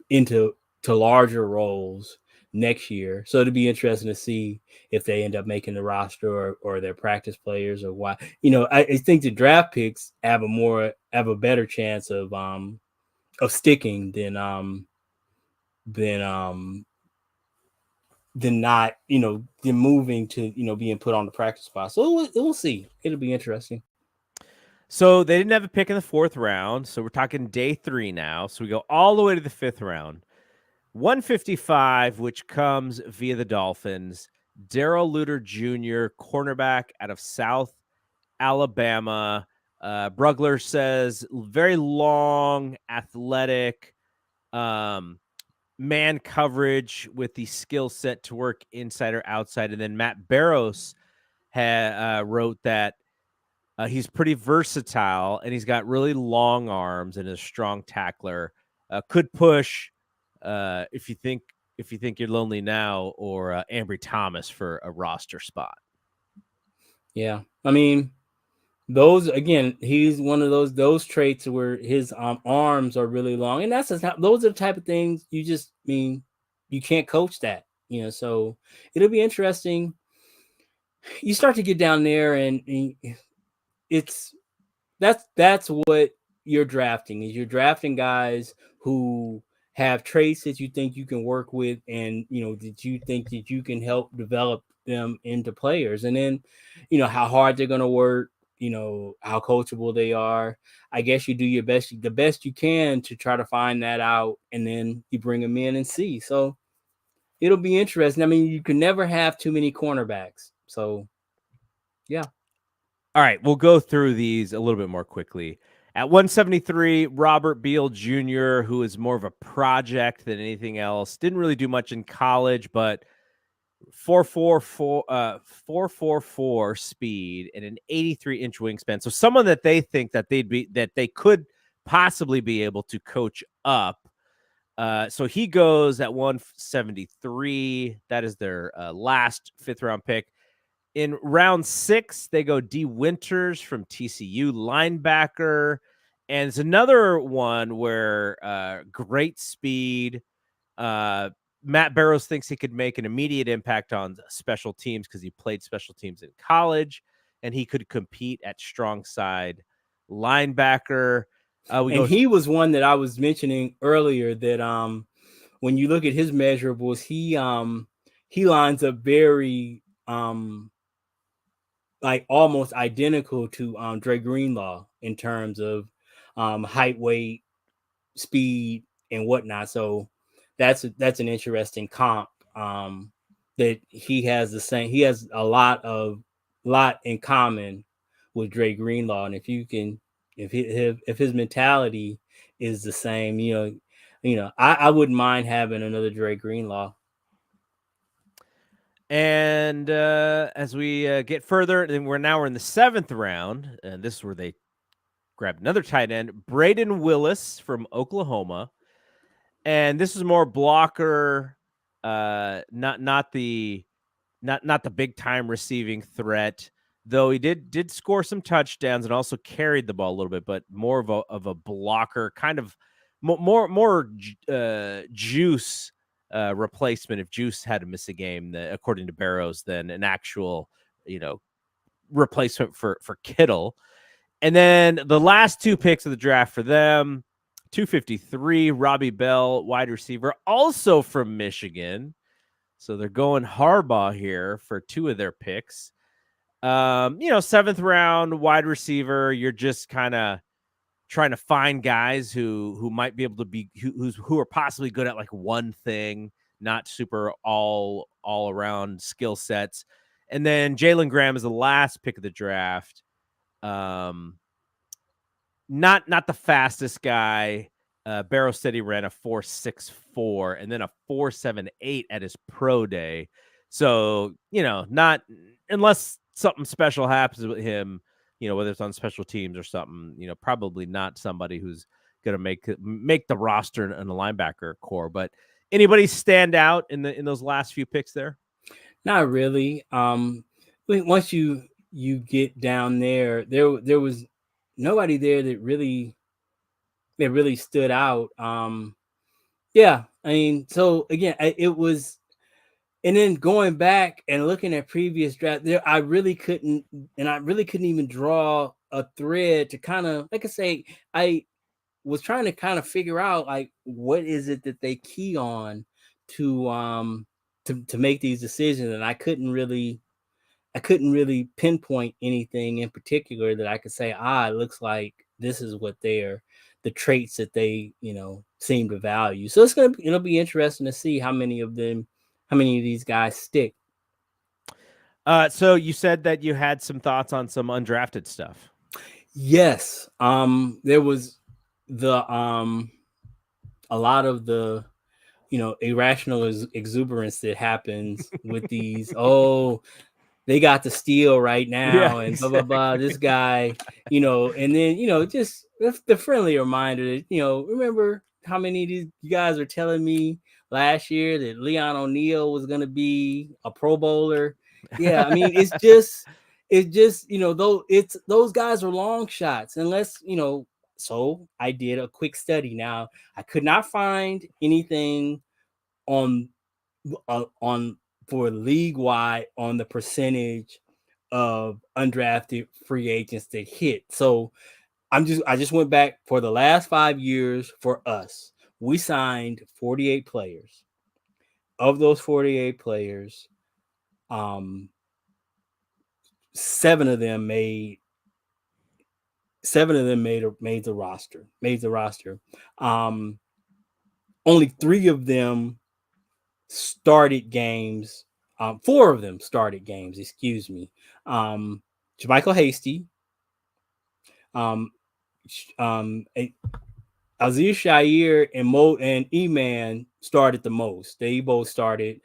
[SPEAKER 2] into to larger roles next year. So it'll be interesting to see if they end up making the roster or their practice players or why. I think the draft picks have a better chance of sticking than not, than moving to, being put on the practice spot. So we'll see. It'll be interesting.
[SPEAKER 1] So they didn't have a pick in the 4th round. So we're talking day 3 now. So we go all the way to the 5th round. 155, which comes via the Dolphins. Darrell Luter Jr., cornerback out of South Alabama. Brugler says very long, athletic, man coverage with the skill set to work inside or outside. And then Matt Barrows wrote that he's pretty versatile and he's got really long arms and is a strong tackler. Could push if you think you're lonely now, or Ambry Thomas for a roster spot.
[SPEAKER 2] Yeah, I mean, those again, he's one of those traits where his arms are really long, and those are the type of things you can't coach that, So it'll be interesting. You start to get down there, and it's that's what you're drafting. Is you're drafting guys who have traits that you think you can work with, and that you think that you can help develop them into players, and then how hard they're going to work, how coachable they are. I guess you do the best you can to try to find that out, and then you bring them in and see. So it'll be interesting. I mean, you can never have too many cornerbacks. So yeah.
[SPEAKER 1] All right, we'll go through these a little bit more quickly. At 173, Robert Beal Jr., who is more of a project than anything else. Didn't really do much in college, but 4.44 speed and an 83-inch wingspan. So someone that they think that they could possibly be able to coach up. So he goes at 173. That is their last 5th round pick. In round 6, they go D. Winters from TCU, linebacker. And it's another one where great speed. Matt Barrows thinks he could make an immediate impact on special teams because he played special teams in college, and he could compete at strong side linebacker.
[SPEAKER 2] He was one that I was mentioning earlier that when you look at his measurables, he lines up very like almost identical to Dre Greenlaw in terms of height, weight, speed, and whatnot. So that's an interesting comp. That he has he has a lot in common with Dre Greenlaw, and if his mentality is the same, I wouldn't mind having another Dre Greenlaw.
[SPEAKER 1] And as we get further, and we're in the 7th round, and this is where they grabbed another tight end, Braden Willis from Oklahoma. And this is more blocker, not the big time receiving threat, though he did score some touchdowns and also carried the ball a little bit, but more of a blocker, kind of more Juice replacement if Juice had to miss a game, according to Barrows, than an actual replacement for Kittle. And then the last 2 picks of the draft for them, 253, Robbie Bell, wide receiver, also from Michigan. So they're going Harbaugh here for 2 of their picks. 7th round wide receiver. You're just kind of trying to find guys who might be able to be who are possibly good at like one thing, not super all around skill sets. And then Jalen Graham is the last pick of the draft. Not the fastest guy. Barrow said he ran a 4.64 and then a 4.78 at his pro day. So, not unless something special happens with him, whether it's on special teams or something, probably not somebody who's going to make the roster in the linebacker core. But anybody stand out in those last few picks there?
[SPEAKER 2] Not really. Once you get down there was nobody there that really stood out. Yeah, I mean, so again, it was, and then going back and looking at previous draft, there I really couldn't, and I really couldn't even draw a thread to kind of, like I say, I was trying to kind of figure out like what is it that they key on to to make these decisions, and I couldn't really pinpoint anything in particular that I could say, it looks like this is what they're the traits that they, seem to value. So it'll be interesting to see how many of these guys stick.
[SPEAKER 1] So you said that you had some thoughts on some undrafted stuff.
[SPEAKER 2] Yes. There was the a lot of the irrational exuberance that happens with these. Oh, they got the steal right
[SPEAKER 1] Yeah,
[SPEAKER 2] now and blah blah blah.
[SPEAKER 1] exactly.
[SPEAKER 2] This guy, and then just the friendly reminder that remember how many of these guys are telling me last year that Leon O'Neal was going to be a Pro Bowler. Yeah, I mean it's just though it's those guys are long shots unless So I did a quick study. Now I could not find anything on on for league wide on the percentage of undrafted free agents that hit. So I just went back for the last 5 years for us. We signed 48 players. Of those 48 players, um, seven of them made made the roster. Made the roster. Um, Only three of them started games. Four of them started games. Excuse me. Jermichael Hasty, um, Aziz Shair, and E-Man started the most. They both started.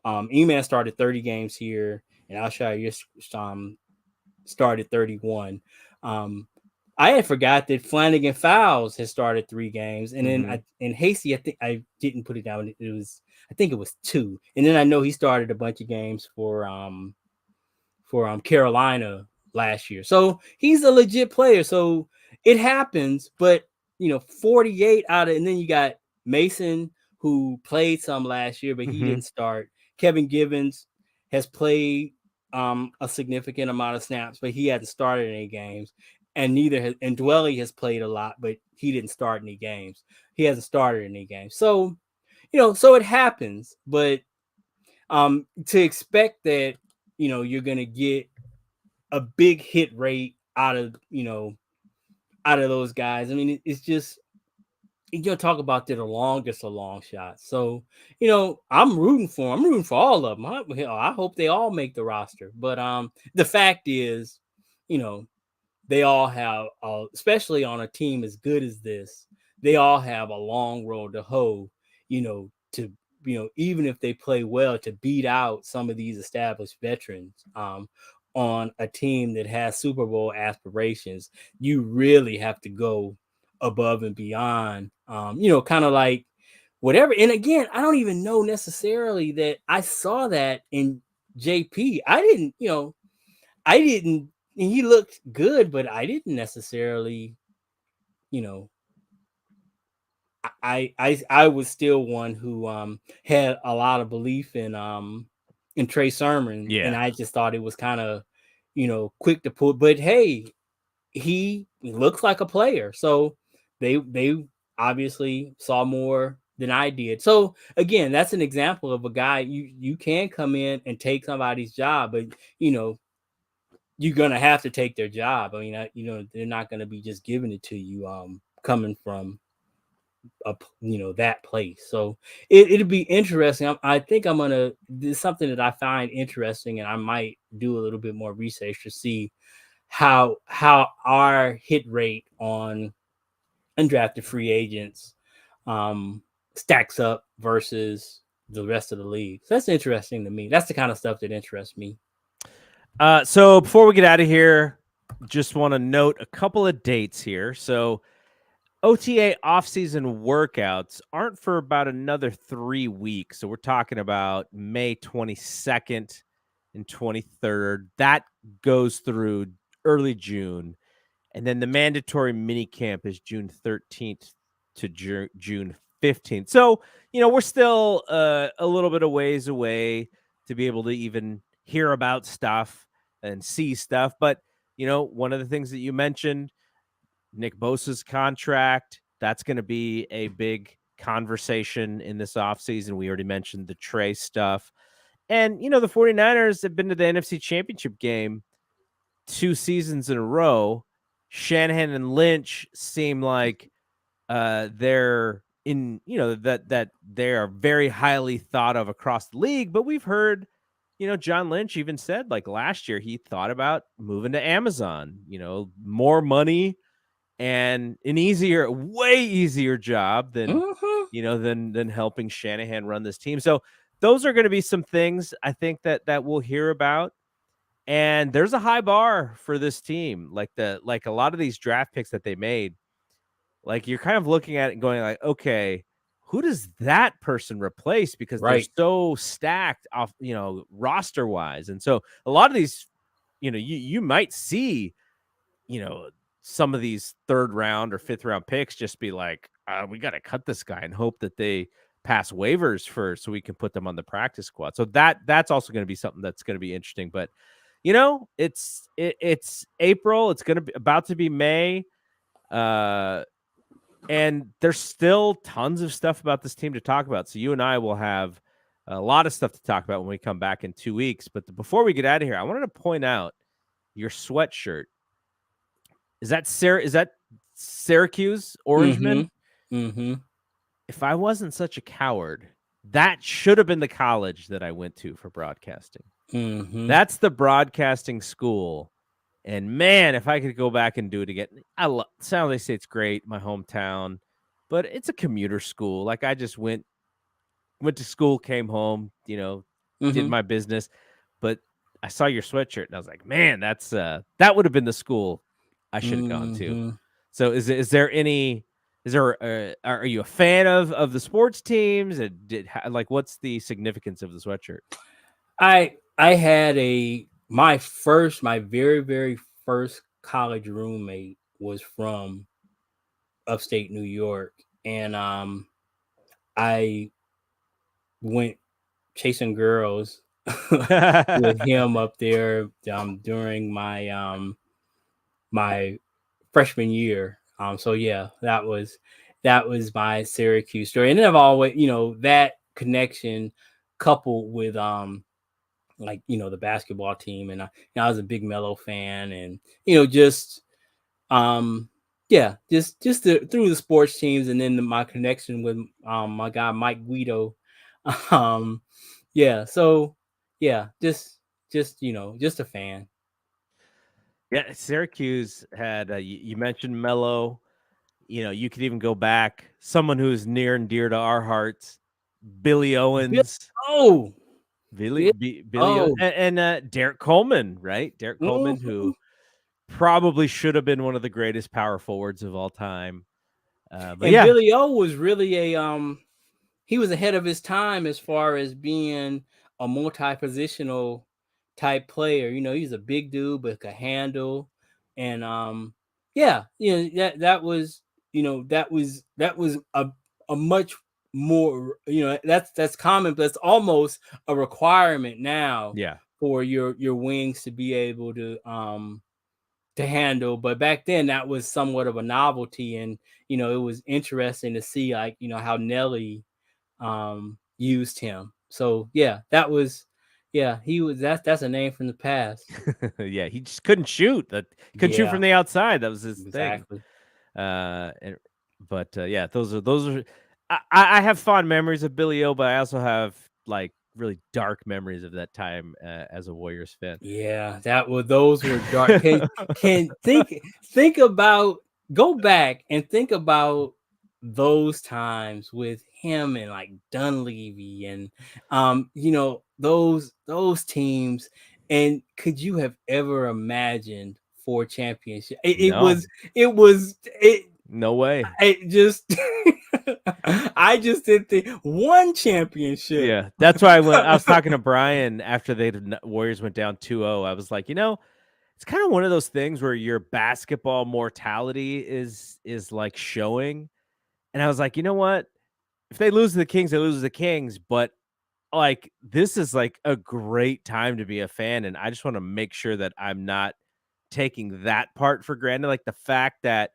[SPEAKER 2] E-Man started 30 games here, and Al Shair started 31. Um, I had forgot that Flanagan Fowles has started 3 games, and then
[SPEAKER 1] Mhm.
[SPEAKER 2] and Hasty, I think I didn't put it down. I think it was 2, and then I know he started a bunch of games for Carolina last year, so he's a legit player. So it happens, but 48 out of, and then you got Mason who played some last year, but he
[SPEAKER 1] Mhm.
[SPEAKER 2] didn't start. Kevin Givens has played a significant amount of snaps, but he hasn't started any games. And Dwelly has played a lot, but he didn't start any games. He hasn't started any games. So, so it happens, but to expect that, you're gonna get a big hit rate out of those guys. I mean, it's just talk about the longest of long shots. So, I'm rooting for them. I'm rooting for all of them. I hope they all make the roster. But the fact is, you know, they all have, especially on a team as good as this, they all have a long road to hoe, to even if they play well, to beat out some of these established veterans. On a team that has Super Bowl aspirations, you really have to go above and beyond. Kind of like whatever. And again, I don't even know necessarily that I saw that in JP. I didn't. He looked good, but I didn't necessarily, you know, I was still one who had a lot of belief in Trey Sermon, and
[SPEAKER 1] Yeah.
[SPEAKER 2] I just thought it was kind of, quick to pull. But hey, he looks like a player, so they obviously saw more than I did. So again, that's an example of a guy you can come in and take somebody's job, but you know you're gonna have to take their job. I mean, they're not gonna be just giving it to you, coming from that place. So it'll be interesting. I think I'm gonna. This is something that I find interesting, and I might do a little bit more research to see how our hit rate on undrafted free agents um, stacks up versus the rest of the league. So that's interesting to me. That's the kind of stuff that interests me.
[SPEAKER 1] So before we get out of here, just want to note a couple of dates here. So OTA offseason workouts aren't for about another 3 weeks. So we're talking about May 22nd and 23rd. That goes through early June. And then the mandatory mini camp is June 13th to June 15th. So, we're still a little bit of ways away to be able to even hear about stuff and see stuff. But, one of the things that you mentioned, Nick Bosa's contract, that's going to be a big conversation in this offseason. We already mentioned the Trey stuff. And, the 49ers have been to the NFC Championship game 2 seasons in a row. Shanahan and Lynch seem like they're in, that they are very highly thought of across the league. But we've heard, John Lynch even said, like, last year he thought about moving to Amazon, more money and an way easier job than, than helping Shanahan run this team. So those are going to be some things I think that we'll hear about. And there's a high bar for this team. Like a lot of these draft picks that they made, like, you're kind of looking at it and going like, okay, who does that person replace? Because they're
[SPEAKER 2] Right.
[SPEAKER 1] so stacked off, roster wise. And so a lot of these, you might see, some of these 3rd round or 5th round picks just be like, we got to cut this guy and hope that they pass waivers first so we can put them on the practice squad. So that's also going to be something that's going to be interesting. But it's April. It's going to be about to be May. And there's still tons of stuff about this team to talk about. So you and I will have a lot of stuff to talk about when we come back in 2 weeks. But before we get out of here, I wanted to point out your sweatshirt. Is that Syracuse Orangeman? If I wasn't such a coward, that should have been the college that I went to for broadcasting. That's the broadcasting school. And man, if I could go back and do it again, San Jose State's great, my hometown, but it's a commuter school. Like, I just went to school, came home, did my business. But I saw your sweatshirt and I was like, man, that would have been the school I should have gone to. So are you a fan of the sports teams? What's the significance of the sweatshirt?
[SPEAKER 2] I had my very, very first college roommate was from upstate New York. And I went chasing girls with him up there during my my freshman year. So yeah, that was my Syracuse story. And then I've always, that connection coupled with the basketball team, and I was a big Melo fan, and just through the sports teams, and then my connection with my guy Mike Guido. So just a fan.
[SPEAKER 1] Yeah, Syracuse had you mentioned Melo. You could even go back, someone who's near and dear to our hearts, Billy Owens. Billy Owens, and Derek Coleman, right? Derek Coleman, who probably should have been one of the greatest power forwards of all time.
[SPEAKER 2] Billy O was really he was ahead of his time as far as being a multi-positional type player. He's a big dude but could handle, and that was a much more, that's common, but it's almost a requirement now for your wings to be able to handle. But back then that was somewhat of a novelty, and it was interesting to see, like, how Nelly used him. So that was he was that's a name from the past.
[SPEAKER 1] Yeah, he just couldn't shoot. Shoot from the outside. That was his thing. Those are I have fond memories of Billy O, but I also have like really dark memories of that time as a Warriors fan.
[SPEAKER 2] Yeah, those were dark. Can think about, go back and think about those times with him and like Dunleavy and those teams. And could you have ever imagined 4 championships?
[SPEAKER 1] No way.
[SPEAKER 2] I just did the 1 championship.
[SPEAKER 1] Yeah, that's why I was talking to Brian after the Warriors went down 2-0. I was like, it's kind of one of those things where your basketball mortality is like showing. And I was like, you know what? if they lose to the Kings, they lose to the Kings. But like, this is like a great time to be a fan, and I just want to make sure that I'm not taking that part for granted. Like the fact that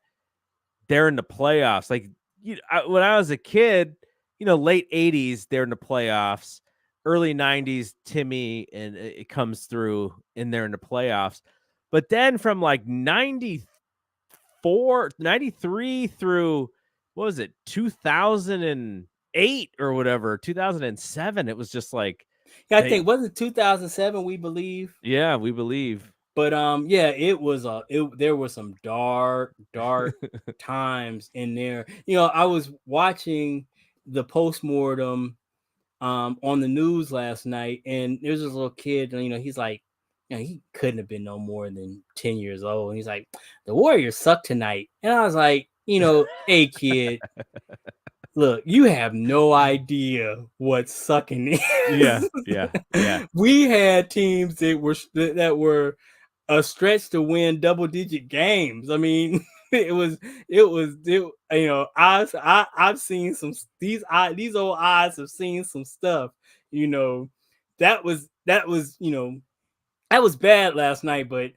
[SPEAKER 1] they're in the playoffs. Like when I was a kid, late '80s, they're in the playoffs. Early '90s, Timmy and it comes through, and they're in the playoffs. But then from like 93 through, what was it, 2008 or whatever, 2007, it was just like
[SPEAKER 2] Yeah, I think was it 2007, we believe.
[SPEAKER 1] Yeah, we believe.
[SPEAKER 2] But yeah, there were some dark times in there. I was watching the postmortem on the news last night, and there's this little kid, he's like, he couldn't have been no more than 10 years old. And he's like, the Warriors suck tonight. And I was like, hey kid, look, you have no idea what sucking is.
[SPEAKER 1] Yeah.
[SPEAKER 2] We had teams that were a stretch to win double-digit games. I mean, I've seen some these old eyes have seen some stuff. That was that was bad last night, but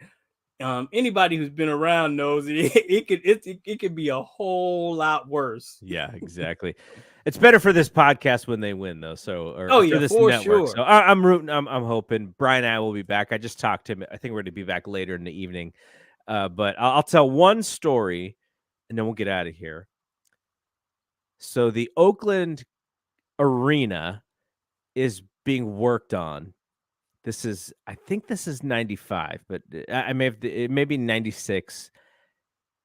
[SPEAKER 2] anybody who's been around knows it could be a whole lot worse.
[SPEAKER 1] Yeah, exactly. It's better for this podcast when they win, though. So, for this
[SPEAKER 2] for
[SPEAKER 1] network.
[SPEAKER 2] sure.
[SPEAKER 1] So I'm rooting. I'm hoping Brian and I will be back. I just talked to him. I think we're going to be back later in the evening. But I'll tell one story, and then we'll get out of here. So the Oakland Arena is being worked on. I think this is 95, but it may be 96.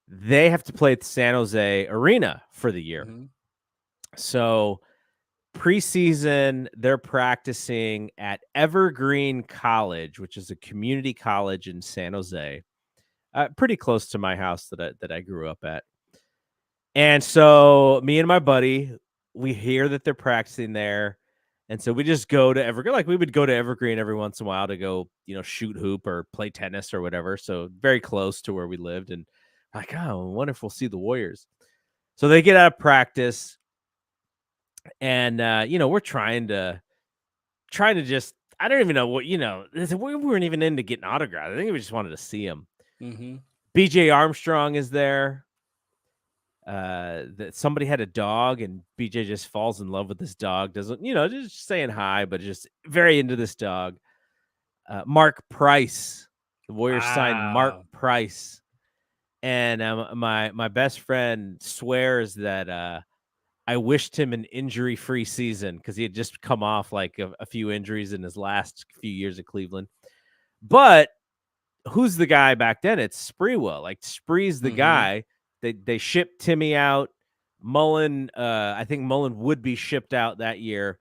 [SPEAKER 1] They have to play at the San Jose Arena for the year.
[SPEAKER 2] Mm-hmm.
[SPEAKER 1] So preseason, they're practicing at Evergreen College, which is a community college in San Jose, pretty close to my house that I grew up at. And so me and my buddy, we hear that they're practicing there. And so we just go to Evergreen. Like we would go to Evergreen every once in a while to go, shoot hoop or play tennis or whatever. So very close to where we lived. And like, oh, I wonder if we'll see the Warriors. So they get out of practice. And we're trying to just, I don't even know what, we weren't even into getting autographs. I think we just wanted to see him.
[SPEAKER 2] Mm-hmm.
[SPEAKER 1] BJ Armstrong is there. That somebody had a dog, and BJ just falls in love with this dog. Doesn't, just saying hi, but just very into this dog. Mark Price, the Warriors signed Mark Price, and my best friend swears that I wished him an injury-free season because he had just come off like a few injuries in his last few years at Cleveland. But who's the guy back then? It's Spreewell. Like Spree's the guy. They shipped Timmy out. Mullen, I think Mullen would be shipped out that year.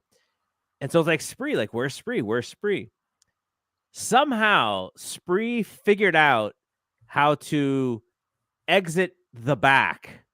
[SPEAKER 1] And so it's like Spree, like, where's Spree? Where's Spree? Somehow Spree figured out how to exit the back.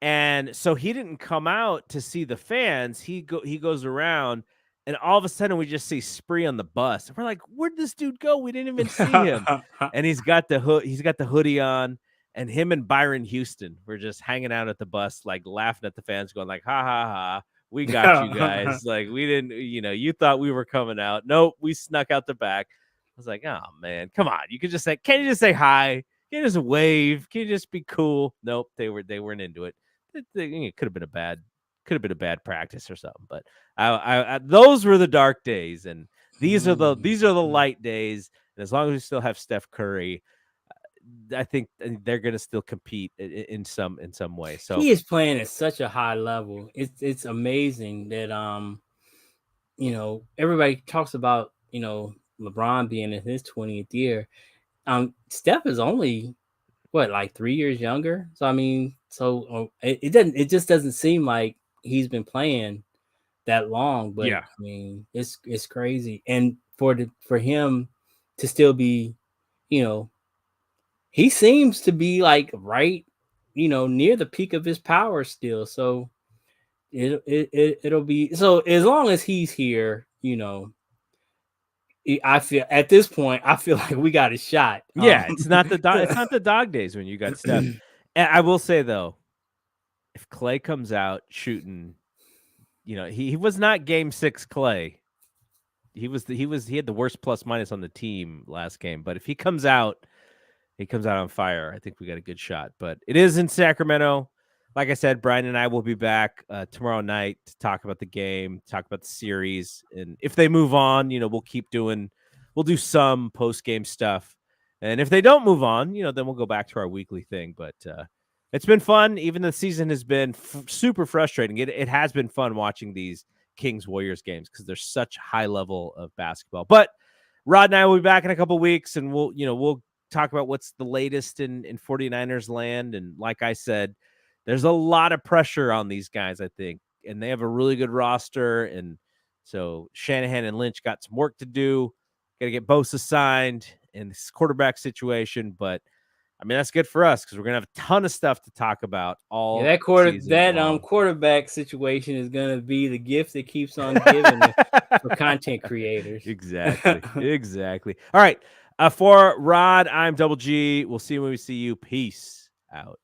[SPEAKER 1] And so he didn't come out to see the fans. He goes around, and all of a sudden we just see Spree on the bus. And we're like, where'd this dude go? We didn't even see him. And he's got the hoodie on, and him and Byron Houston were just hanging out at the bus, like laughing at the fans, going like, ha ha ha, we got you guys. Like we didn't, you thought we were coming out. Nope, we snuck out the back. I was like, oh man, come on. You could just say, can't you just say hi? Can you just wave? Can you just be cool? Nope, they weren't into it. It could have been a bad practice or something, but I those were the dark days, and these are the light days. And as long as we still have Steph Curry, I think they're going to still compete in some way. So
[SPEAKER 2] he is playing at such a high level. It's amazing that everybody talks about LeBron being in his 20th year. Steph is only like 3 years younger. So I mean, it just doesn't seem like he's been playing that long. But
[SPEAKER 1] yeah,
[SPEAKER 2] I mean, it's crazy, and for him to still be, he seems to be like right, near the peak of his power still. So it'll be so as long as he's here, I feel at this point, I feel like we got a shot.
[SPEAKER 1] Yeah, it's not the dog days when you got Steph. And I will say though, if Clay comes out shooting he was not Game 6 Clay. He had the worst plus minus on the team last game. But if he comes out on fire, I think we got a good shot. But it is in Sacramento. Like I said, Brian and I will be back tomorrow night to talk about the game, talk about the series, and if they move on, we'll do some post game stuff, and if they don't move on, then we'll go back to our weekly thing. But it's been fun. Even the season has been super frustrating. It has been fun watching these Kings Warriors games because there's such high level of basketball. But Rod and I will be back in a couple weeks, and we'll talk about what's the latest in 49ers land. And like I said, there's a lot of pressure on these guys, I think, and they have a really good roster. And so Shanahan and Lynch got some work to do. Got to get Bosa signed in this quarterback situation. But I mean, that's good for us because we're gonna have a ton of stuff to talk about all
[SPEAKER 2] that
[SPEAKER 1] long.
[SPEAKER 2] quarterback situation is gonna be the gift that keeps on giving for content creators.
[SPEAKER 1] Exactly. All right. For Rod, I'm Double G. We'll see you when we see you. Peace out.